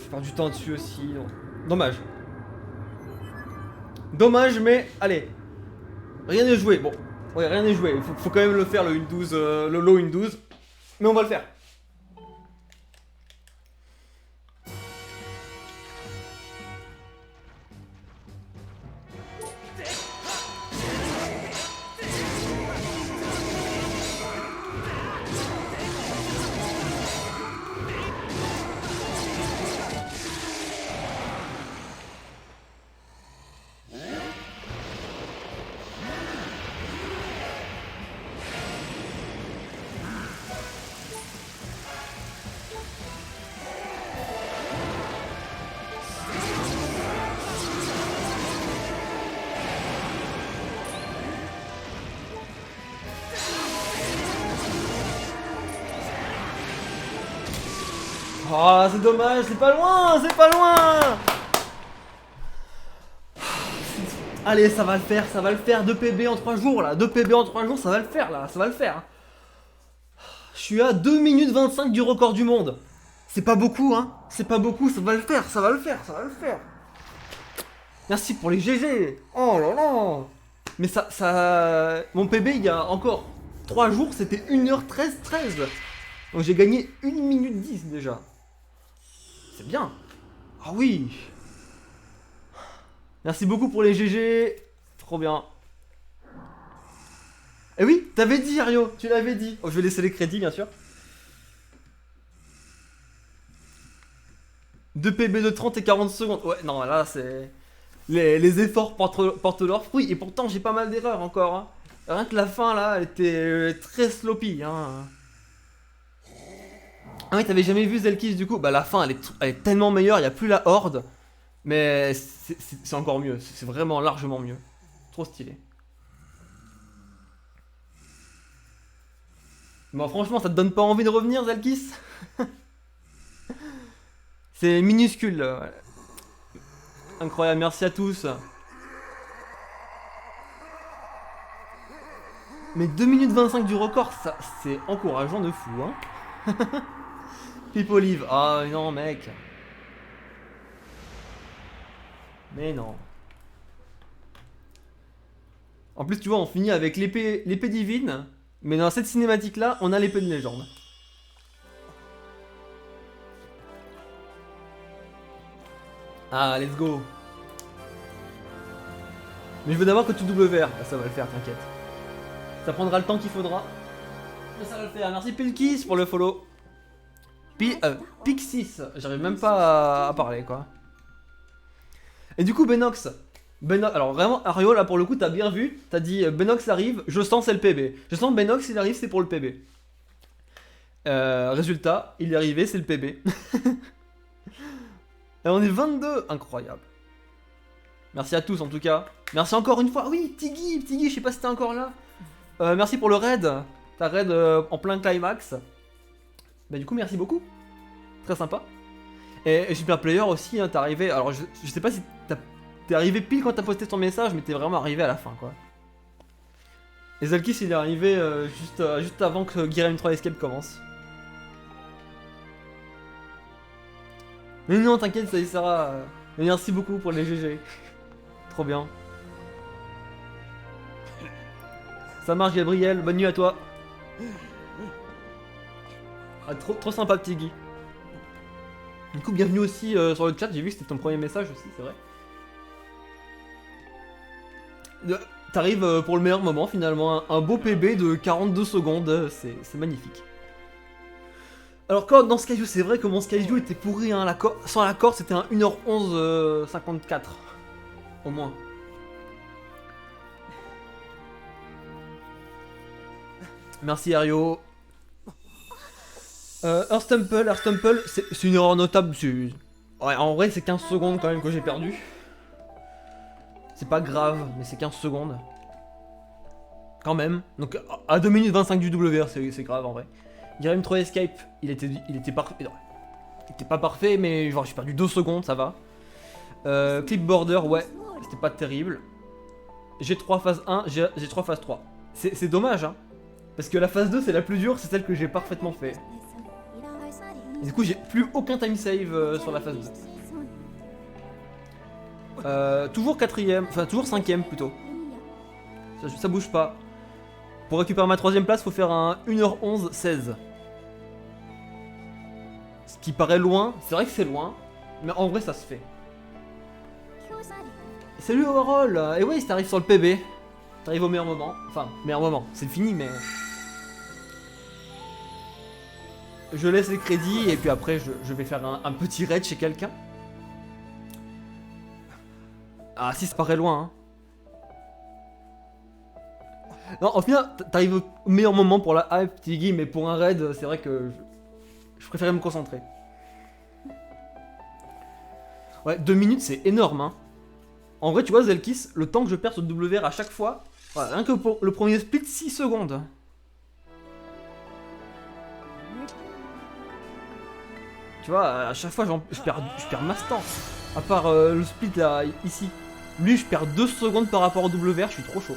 j'ai perdu du temps dessus aussi. Donc, dommage. Dommage, mais allez. Rien n'est joué. Bon, ouais, rien n'est joué. Il faut quand même le faire, le 1-12, le low 1-12. Mais on va le faire. Oh, c'est dommage, c'est pas loin, c'est pas loin. Allez, ça va le faire, ça va le faire. 2 PB en 3 jours là, 2 PB en 3 jours, ça va le faire là, ça va le faire. Je suis à 2 minutes 25 du record du monde. C'est pas beaucoup, hein. C'est pas beaucoup, ça va le faire, ça va le faire, ça va le faire. Merci pour les GG. Oh là là. Mais ça... Mon PB, il y a encore 3 jours, c'était 1h13. Donc j'ai gagné 1 minute 10 déjà. C'est bien. Ah oui. Merci beaucoup pour les GG. Trop bien. Eh oui, t'avais dit, Ario, tu l'avais dit. Oh, je vais laisser les crédits, bien sûr. 2 PB de 30 et 40 secondes. Ouais, non, là, c'est... Les efforts portent leurs fruits. Et pourtant, j'ai pas mal d'erreurs encore. Hein. Rien que la fin, là, elle était très sloppy. Hein. Ah oui, t'avais jamais vu Zelkis, du coup? Bah, la fin, elle est tellement meilleure. Il n'y a plus la horde. Mais c'est encore mieux. C'est vraiment largement mieux. Trop stylé. Bon, franchement, ça te donne pas envie de revenir, Zelkis? C'est minuscule. Ouais. Incroyable, merci à tous. Mais 2 minutes 25 du record, ça, c'est encourageant de fou, hein. Pipo Live. Ah non, mec. Mais non. En plus, tu vois, on finit avec l'épée divine. Mais dans cette cinématique-là, on a l'épée de légende. Ah, let's go. Mais je veux d'abord que tu WR. Ah, ça va le faire, t'inquiète. Ça prendra le temps qu'il faudra. Mais ça va le faire. Merci Pilkis pour le follow. Pixis. J'arrive même pas à parler, quoi. Et du coup, Benox. Alors vraiment, Ario, là pour le coup, t'as bien vu. T'as dit Benox arrive, je sens c'est le PB. Je sens Benox, il arrive, c'est pour le PB. Résultat, il est arrivé, c'est le PB. Et on est 22, incroyable. Merci à tous en tout cas. Merci encore une fois. Oui, Tiggy, je sais pas si t'es encore là. Merci pour le raid. Ta raid en plein climax. Bah du coup, merci beaucoup. Très sympa. Et Super Player aussi, hein, t'es arrivé. Alors je sais pas si t'es arrivé pile quand t'as posté ton message, mais t'es vraiment arrivé à la fin quoi. Et Zalkis il est arrivé juste avant que Guerrilla 3 Escape commence. Mais non, t'inquiète, ça y sera. Merci beaucoup pour les GG. Trop bien. Ça marche, Gabriel. Bonne nuit à toi. Ah, trop sympa, petit Guy. Du coup, bienvenue aussi sur le chat. J'ai vu que c'était ton premier message aussi, c'est vrai. T'arrives pour le meilleur moment finalement. Un beau PB de 42 secondes. C'est magnifique. Alors, dans Skyview, c'est vrai que mon Skyview était pourri. Hein, sans la corde, c'était un 1h11 54. Au moins. Merci Ario. Earth Temple, c'est une erreur notable. Ouais, en vrai, c'est 15 secondes quand même que j'ai perdu. C'est pas grave, mais c'est 15 secondes. Quand même. Donc à 2 minutes 25 du WR, c'est grave en vrai. Guerrilla 3 Escape, il était parfait. Il était pas parfait, mais genre j'ai perdu 2 secondes, ça va. Clip Border, ouais, c'était pas terrible. G3 phase 1, G3 phase 3. C'est dommage, hein. Parce que la phase 2, c'est la plus dure, c'est celle que j'ai parfaitement fait. Et du coup, j'ai plus aucun time save sur la phase 2. Toujours 4ème, enfin toujours 5ème plutôt. Ça bouge pas. Pour récupérer ma 3ème place, faut faire un 1h11 16. Ce qui paraît loin, c'est vrai que c'est loin, mais en vrai ça se fait. Salut Overall. Et ouais, t'arrives sur le PB. T'arrives au meilleur moment. Enfin, meilleur moment, c'est fini mais... Je laisse les crédits et puis après je vais faire un petit raid chez quelqu'un. Ah si, ça paraît loin hein. Non, au final, t'arrives au meilleur moment pour la hype, Tiggy, mais pour un raid, c'est vrai que je préférais me concentrer. Ouais, 2 minutes, c'est énorme, hein. En vrai, tu vois, Zelkis, le temps que je perds sur WR à chaque fois, voilà, rien que pour le premier split, 6 secondes. Tu vois, à chaque fois, je perds masse temps. À part le split là, ici. Lui, je perds 2 secondes par rapport au WR, je suis trop chaud.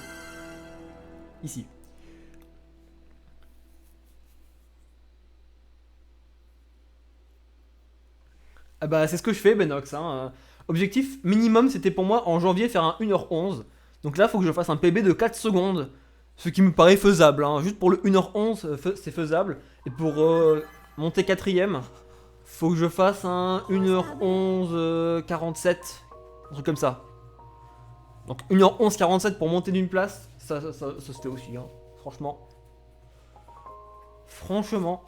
Ici. Ah bah, c'est ce que je fais, Benox. Hein. Objectif minimum, c'était pour moi en janvier faire un 1h11. Donc là, il faut que je fasse un PB de 4 secondes. Ce qui me paraît faisable. Hein. Juste pour le 1h11, c'est faisable. Et pour monter 4ème, faut que je fasse un 1h11 47. Un truc comme ça. Donc 1h11 47 pour monter d'une place, ça se fait aussi. Hein. Franchement. Franchement.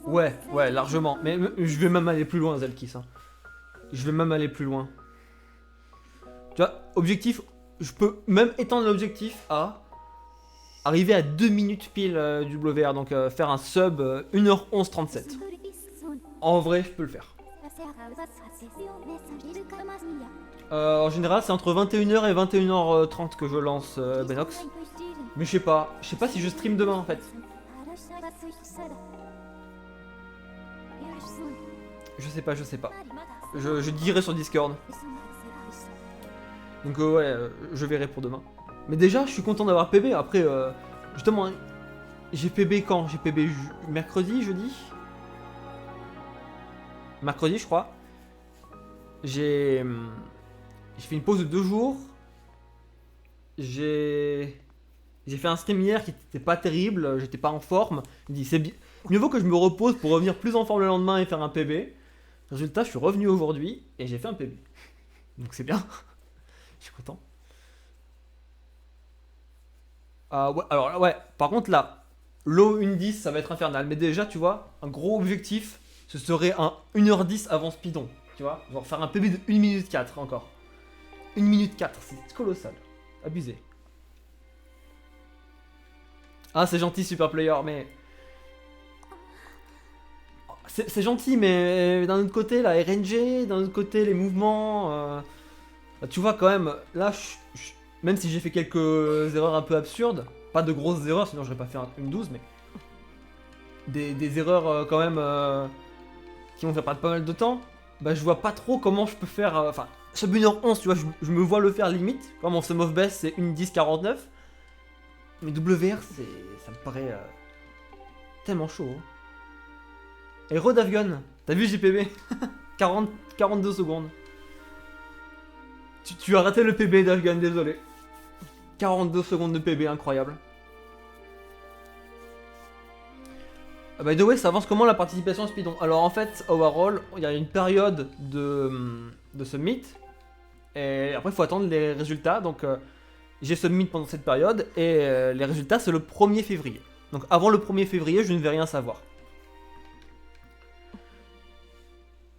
Ouais, largement. Mais je vais même aller plus loin, Zelkis. Hein. Je vais même aller plus loin. Tu vois, objectif, je peux même étendre l'objectif à arriver à 2 minutes pile du WR. Donc faire un sub 1h11 37. En vrai, je peux le faire. En général, c'est entre 21h et 21h30 que je lance Benox. Mais je sais pas si je stream demain en fait. Je sais pas. Je dirai sur Discord. Donc ouais, je verrai pour demain. Mais déjà, je suis content d'avoir PB. Après, justement, j'ai PB quand? J'ai PB mercredi, jeudi? Mercredi, je crois. J'ai fait une pause de 2 jours. J'ai fait un stream hier qui était pas terrible, j'étais pas en forme. Je me dis, c'est bien. Mieux vaut que je me repose pour revenir plus en forme le lendemain et faire un PB. Résultat, je suis revenu aujourd'hui et j'ai fait un PB. Donc c'est bien. Je suis content. Ouais, alors ouais, par contre là, low 1-10, ça va être infernal. Mais déjà, tu vois, un gros objectif, ce serait un 1h10 avant speedon. Tu vois, genre faire un PB de 1 minute 4 encore. 1 minute 4, c'est colossal. Abusé. Ah, c'est gentil, super player, mais. C'est gentil, mais d'un autre côté, la RNG, d'un autre côté, les mouvements. Bah, tu vois, quand même, là, même si j'ai fait quelques erreurs un peu absurdes, pas de grosses erreurs, sinon j'aurais pas fait une 12, mais. Des erreurs quand même qui vont faire perdre pas mal de temps, bah je vois pas trop comment je peux faire. Enfin, sub 1h11, tu vois, je me vois le faire limite. Comme mon sum of best, c'est 1-10-49. Mais WR, ça me paraît tellement chaud. Hein. Et Rodafgun, t'as vu JPB 42 secondes. Tu as raté le PB d'Afgun, désolé. 42 secondes de PB, incroyable. By the way, ça avance comment la participation au speedon? Alors en fait, overall, il y a une période de submit. Et après, il faut attendre les résultats. Donc j'ai submit pendant cette période. Et les résultats, c'est le 1er février. Donc avant le 1er février, je ne vais rien savoir.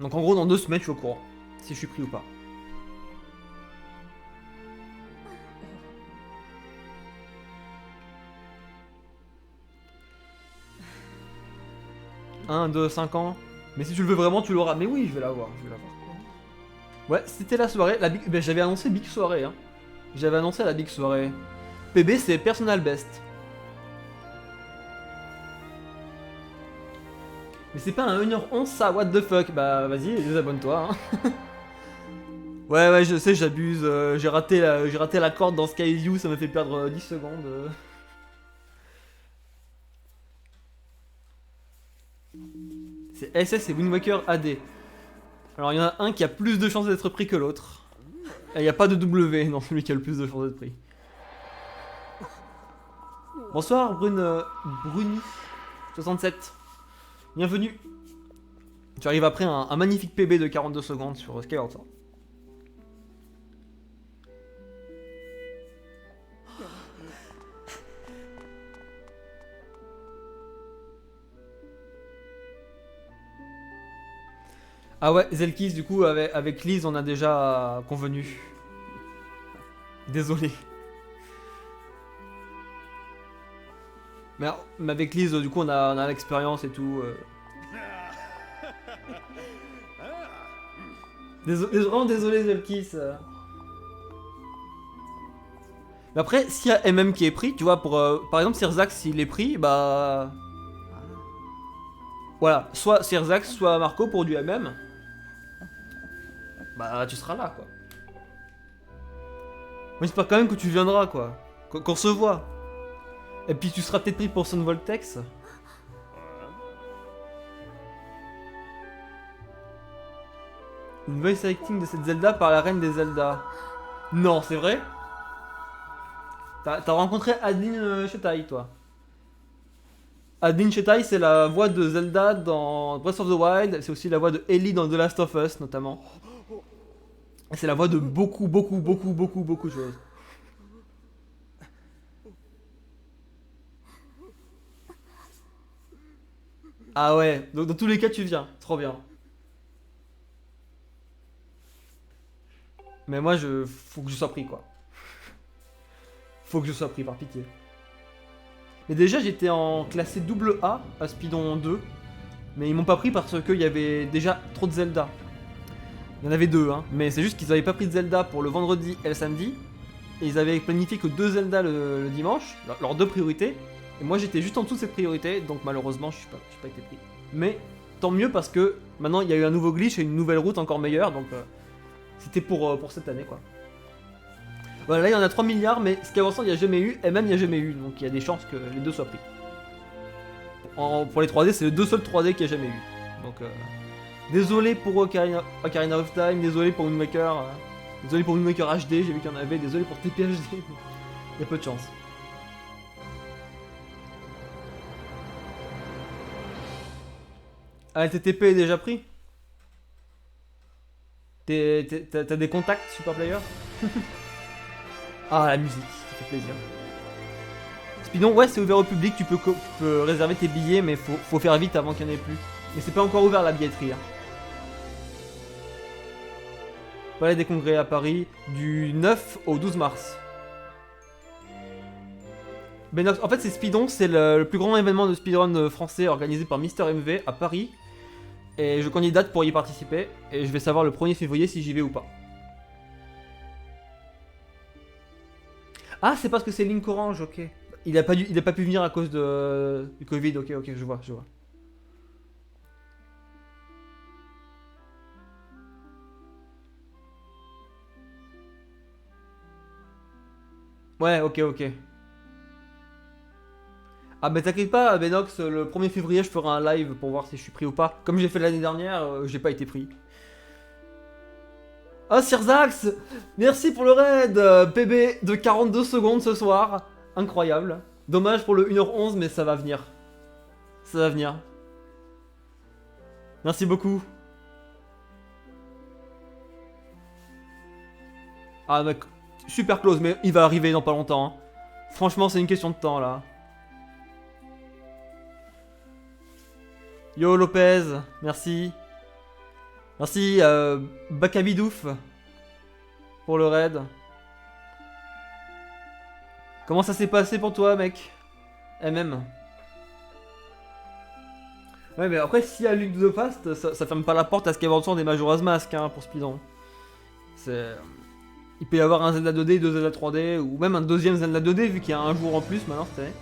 Donc en gros, dans 2 semaines, je suis au courant. Si je suis pris ou pas. Un, 2, 5 ans. Mais si tu le veux vraiment, tu l'auras. Mais oui, je vais l'avoir. Ouais, c'était la soirée. Ben, j'avais annoncé Big Soirée. Hein. J'avais annoncé la Big Soirée. PB, c'est Personal Best. Mais c'est pas un 1h11 ça, what the fuck. Bah vas-y, désabonne-toi. Hein. Ouais, je sais, j'abuse. J'ai raté la corde dans Skyview, ça m'a fait perdre 10 secondes. C'est SS et Wind Waker AD. Alors il y en a un qui a plus de chances d'être pris que l'autre. Et il n'y a pas de W dans celui qui a le plus de chances d'être pris. Bonsoir Bruni67. Bienvenue. Tu arrives après un magnifique PB de 42 secondes sur Skyward Sword. Ah ouais, Zelkis, du coup, avec Liz, on a déjà convenu. Désolé. Mais avec Liz, du coup, on a l'expérience et tout. Vraiment désolé, Zelkis. Mais après, s'il y a MM qui est pris, tu vois, pour par exemple, Sirzax, s'il est pris, bah. Voilà, soit Sirzax, soit Marco pour du MM. Bah, tu seras là, quoi. Moi, j'espère quand même que tu viendras, quoi. Qu'on se voit. Et puis, tu seras peut-être pris pour Son Voltex. Une voice acting de cette Zelda par la reine des Zelda. Non, c'est vrai? T'as rencontré Adeline Chetaille, toi? Adeline Chetaille, c'est la voix de Zelda dans Breath of the Wild. C'est aussi la voix de Ellie dans The Last of Us, notamment. Et c'est la voix de beaucoup de choses. Ah ouais, donc dans tous les cas, tu viens. Trop bien. Mais moi, faut que je sois pris, quoi. Faut que je sois pris, par pitié. Mais déjà, j'étais en classé double A à Speedon 2. Mais ils m'ont pas pris parce qu'il y avait déjà trop de Zelda. Il y en avait deux, hein. Mais c'est juste qu'ils avaient pas pris de Zelda pour le vendredi et le samedi. Et ils avaient planifié que deux Zelda le dimanche, leurs deux priorités. Et moi, j'étais juste en dessous de cette priorité. Donc malheureusement, je suis pas été pris. Mais tant mieux parce que maintenant, il y a eu un nouveau glitch et une nouvelle route encore meilleure. Donc c'était pour cette année, quoi. Voilà, là, il y en a 3 milliards. Mais Skyward, il n'y a jamais eu. Et même, il n'y a jamais eu. Donc il y a des chances que les deux soient pris. Pour les 3D, c'est les deux seuls 3D qu'il n'y a jamais eu. Donc, désolé pour Ocarina of Time, désolé pour Wind Waker, désolé pour Wind Waker HD, j'ai vu qu'il y en avait, désolé pour TPHD. Il y a peu de chance. Ah, le TTP est déjà pris? T'as des contacts, Super Player? Ah, la musique, ça fait plaisir. Speedon, ouais, c'est ouvert au public, tu peux réserver tes billets, mais faut faire vite avant qu'il n'y en ait plus. Et c'est pas encore ouvert la billetterie. Hein. Palais des Congrès à Paris, du 9 au 12 mars. Benox, en fait, c'est Speedon, c'est le plus grand événement de speedrun français organisé par Mister MV à Paris. Et je candidate pour y participer. Et je vais savoir le 1er février si j'y vais ou pas. Ah, c'est parce que c'est Link Orange, ok. Il a pas pu venir à cause du Covid, ok, je vois. Ouais, ok. Ah bah t'inquiète pas, Benox, le 1er février je ferai un live pour voir si je suis pris ou pas. Comme j'ai fait l'année dernière, j'ai pas été pris. Oh Sirzax, merci pour le raid, PB de 42 secondes ce soir. Incroyable. Dommage pour le 1h11, mais ça va venir. Ça va venir. Merci beaucoup. Ah mec, super close, mais il va arriver dans pas longtemps. Hein. Franchement, c'est une question de temps là. Yo Lopez, merci. Merci Bakabidouf pour le raid. Comment ça s'est passé pour toi, mec? MM. Ouais, mais après, s'il y a Luke de Fast, ça ferme pas la porte à Skyward Sword et Majora's Mask hein, pour Speedon. C'est. Il peut y avoir un Zelda 2D, deux Zelda 3D, ou même un deuxième Zelda 2D vu qu'il y a un jour en plus maintenant, c'est.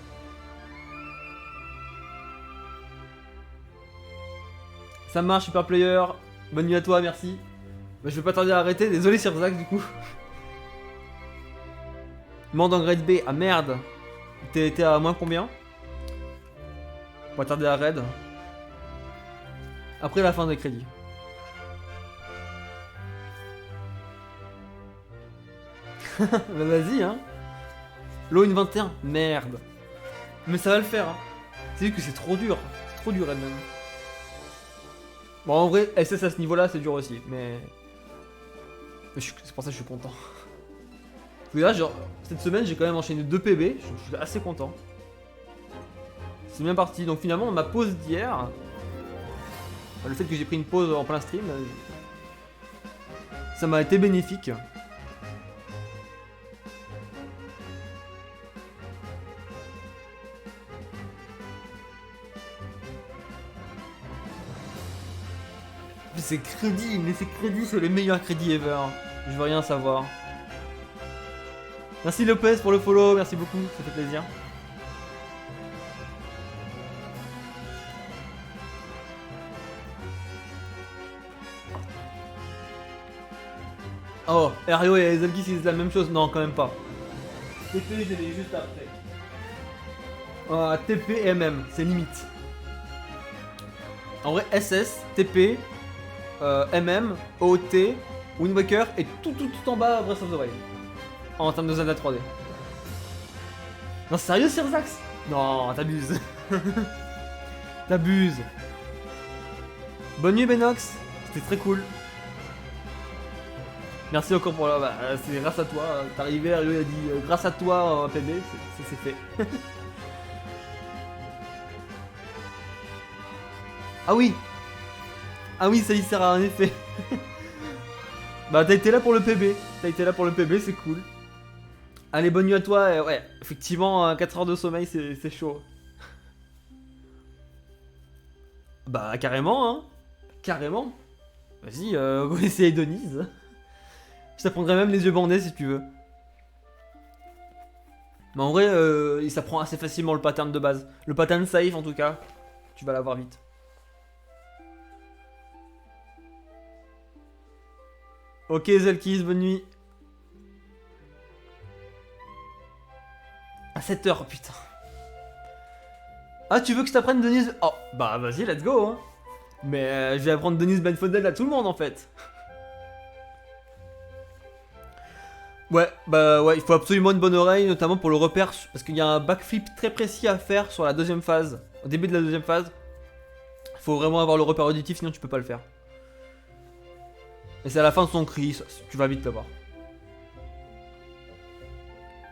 Ça marche, Super Player. Bonne nuit à toi, merci. Bah, je vais pas tarder à arrêter, désolé Sirzax du coup. Mande en grade B, ah merde. T'es à moins combien? On va tarder à raid. Après la fin des crédits. Bah vas-y hein. L'eau une 21, merde. Mais ça va le faire hein. C'est juste que c'est trop dur. C'est trop dur Redman. Bon en vrai, SS à ce niveau là c'est dur aussi, mais c'est pour ça que je suis content. Parce que là, genre, cette semaine j'ai quand même enchaîné 2 PB, je suis assez content. C'est bien parti, donc finalement ma pause d'hier, le fait que j'ai pris une pause en plein stream, ça m'a été bénéfique. Ces crédits, mais ces crédits c'est les meilleurs crédits ever. Je veux rien savoir. Merci Lopez pour le follow, merci beaucoup, ça fait plaisir. Oh, Ario et Zelki c'est la même chose? Non, quand même pas. TP, je l'ai juste après. TP et MM, c'est limite. En vrai, SS, TP, MM, OT, Wind Waker et tout en bas Breath of the Wild. En termes de Zelda 3D. Non, sérieux, Sirzax? Non, t'abuses. T'abuses. Bonne nuit, Benox. C'était très cool. Merci encore pour la... Bah, c'est grâce à toi. T'es arrivé, Ario a dit grâce à toi, PB, c'est fait. Ah oui. Ah oui, ça y sert à un effet. Bah t'as été là pour le PB. T'as été là pour le PB, c'est cool. Allez, bonne nuit à toi. Ouais, effectivement, 4 heures de sommeil, c'est chaud. Bah carrément, hein. Carrément. Vas-y, on va essayer Denise. Je t'apprendrai même les yeux bandés si tu veux. Mais en vrai, il s'apprend assez facilement le pattern de base. Le pattern safe en tout cas. Tu vas l'avoir vite. Ok Zelkis, bonne nuit. À 7h, putain. Ah, tu veux que je t'apprenne Denise? Oh, bah vas-y, let's go, hein. Mais je vais apprendre Denise Benfodel à tout le monde en fait. Ouais, bah ouais, il faut absolument une bonne oreille, notamment pour le repère, parce qu'il y a un backflip très précis à faire sur la deuxième phase. Au début de la deuxième phase, il faut vraiment avoir le repère auditif, sinon tu peux pas le faire. Et c'est à la fin de son cri, tu vas vite l'avoir.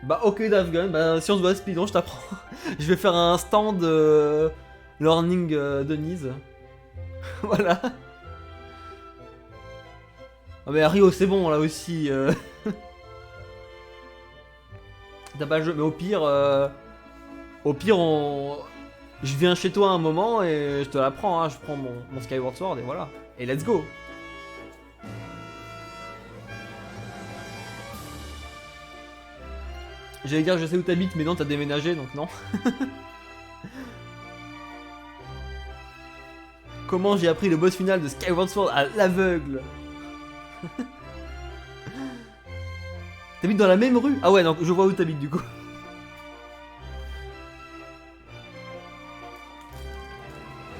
Bah ok Davgun, bah si on se voit à speedrun, je t'apprends. Je vais faire un stand learning Denise. Voilà. Ah mais Rio c'est bon là aussi. T'as pas le jeu, mais au pire je viens chez toi un moment et je te l'apprends, hein. Je prends mon Skyward Sword et voilà. Et let's go. J'allais dire je sais où t'habites mais non t'as déménagé donc non. Comment j'ai appris le boss final de Skyward Sword à l'aveugle? T'habites dans la même rue? Ah ouais donc je vois où t'habites du coup.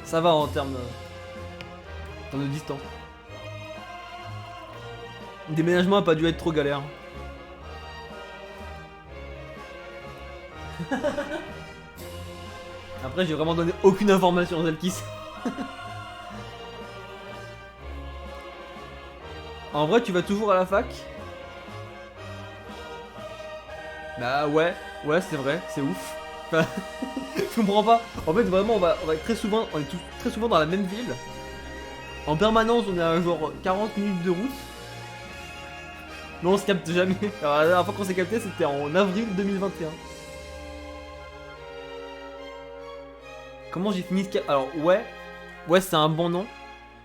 Ça va en termes de distance. Le déménagement a pas dû être trop galère. Après j'ai vraiment donné aucune information à Zelkis. En vrai tu vas toujours à la fac? Bah ouais c'est vrai, c'est ouf. Enfin, je comprends pas. En fait vraiment on va être très souvent, on est très souvent dans la même ville. En permanence on est à genre 40 minutes de route. Mais on se capte jamais. Alors la dernière fois qu'on s'est capté c'était en avril 2021. Comment j'ai fini ce... Alors ouais c'est un bon nom.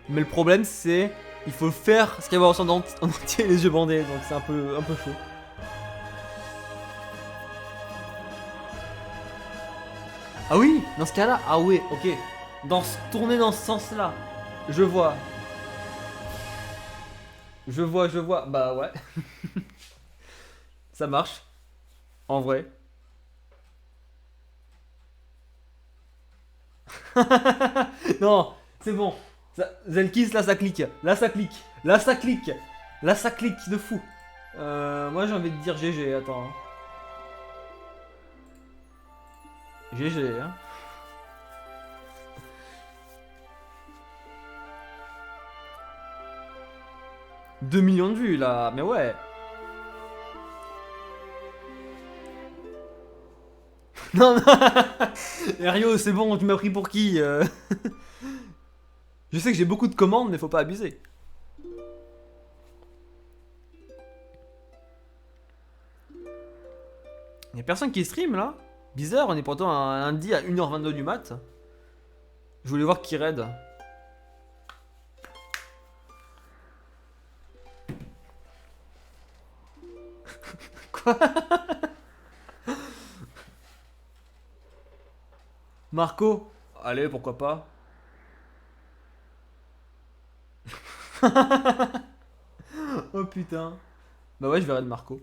Mais le problème c'est... Il faut faire Skyward Sword en entier les yeux bandés. Donc c'est un peu chaud. Ah oui, dans ce cas-là, ah oui, ok. Tourner dans ce sens-là. Je vois. Je vois. Bah ouais. Ça marche. En vrai. Non, c'est bon. Zelkis, là ça clique. Là ça clique. Là ça clique. Là ça clique de fou. Moi j'ai envie de dire GG, attends. GG, hein. 2 millions de vues là, mais ouais. Non, non. Rio, c'est bon, tu m'as pris pour qui Je sais que j'ai beaucoup de commandes, mais faut pas abuser. Y'a personne qui stream là? Bizarre, on est pourtant un lundi à 1h22 du mat. Je voulais voir qui raid. Quoi? Marco. Allez, pourquoi pas. Oh putain. Bah ouais, je verrai de Marco.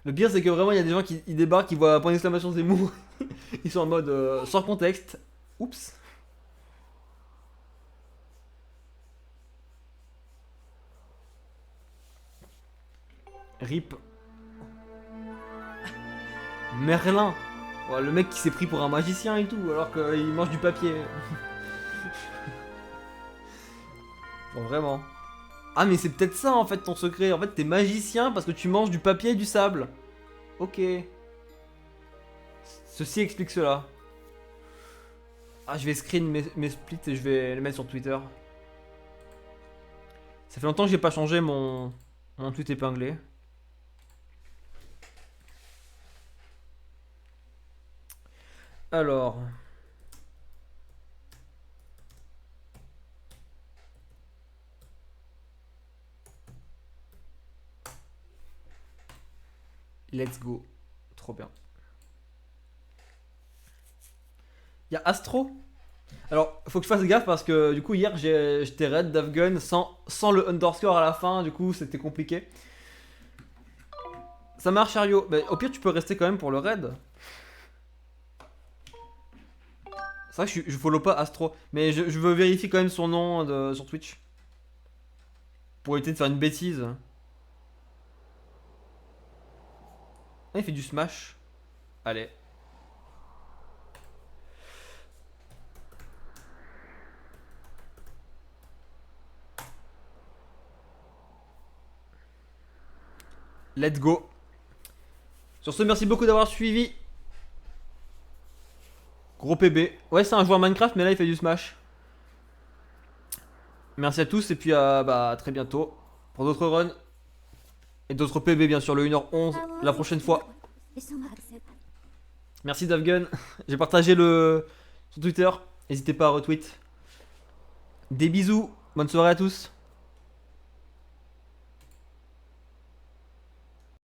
Le pire, c'est que vraiment, il y a des gens qui ils débarquent, ils voient point d'exclamation Zemmour. Ils sont en mode sans contexte. Oups. RIP. Merlin. Ouais, le mec qui s'est pris pour un magicien et tout, alors qu'il mange du papier. Bon, vraiment. Ah, mais c'est peut-être ça en fait ton secret. En fait, t'es magicien parce que tu manges du papier et du sable. Ok. Ceci explique cela. Ah, je vais screen mes splits et je vais les mettre sur Twitter. Ça fait longtemps que j'ai pas changé mon tweet épinglé. Alors. Let's go. Trop bien. Il y a Astro. Alors, faut que je fasse gaffe parce que du coup, hier, j'étais raid d'Afgun sans le underscore à la fin. Du coup, c'était compliqué. Ça marche, Ario. Mais au pire, tu peux rester quand même pour le raid. C'est vrai que je follow pas Astro. Mais je veux vérifier quand même son nom sur Twitch. Pour éviter de faire une bêtise. Ah, il fait du smash. Allez. Let's go. Sur ce, merci beaucoup d'avoir suivi. Gros PB. Ouais, c'est un joueur Minecraft, mais là, il fait du smash. Merci à tous et puis à très bientôt pour d'autres runs. Et d'autres PB, bien sûr, le 1h11 la prochaine fois. Merci Davgun. J'ai partagé le sur Twitter. N'hésitez pas à retweet. Des bisous. Bonne soirée à tous.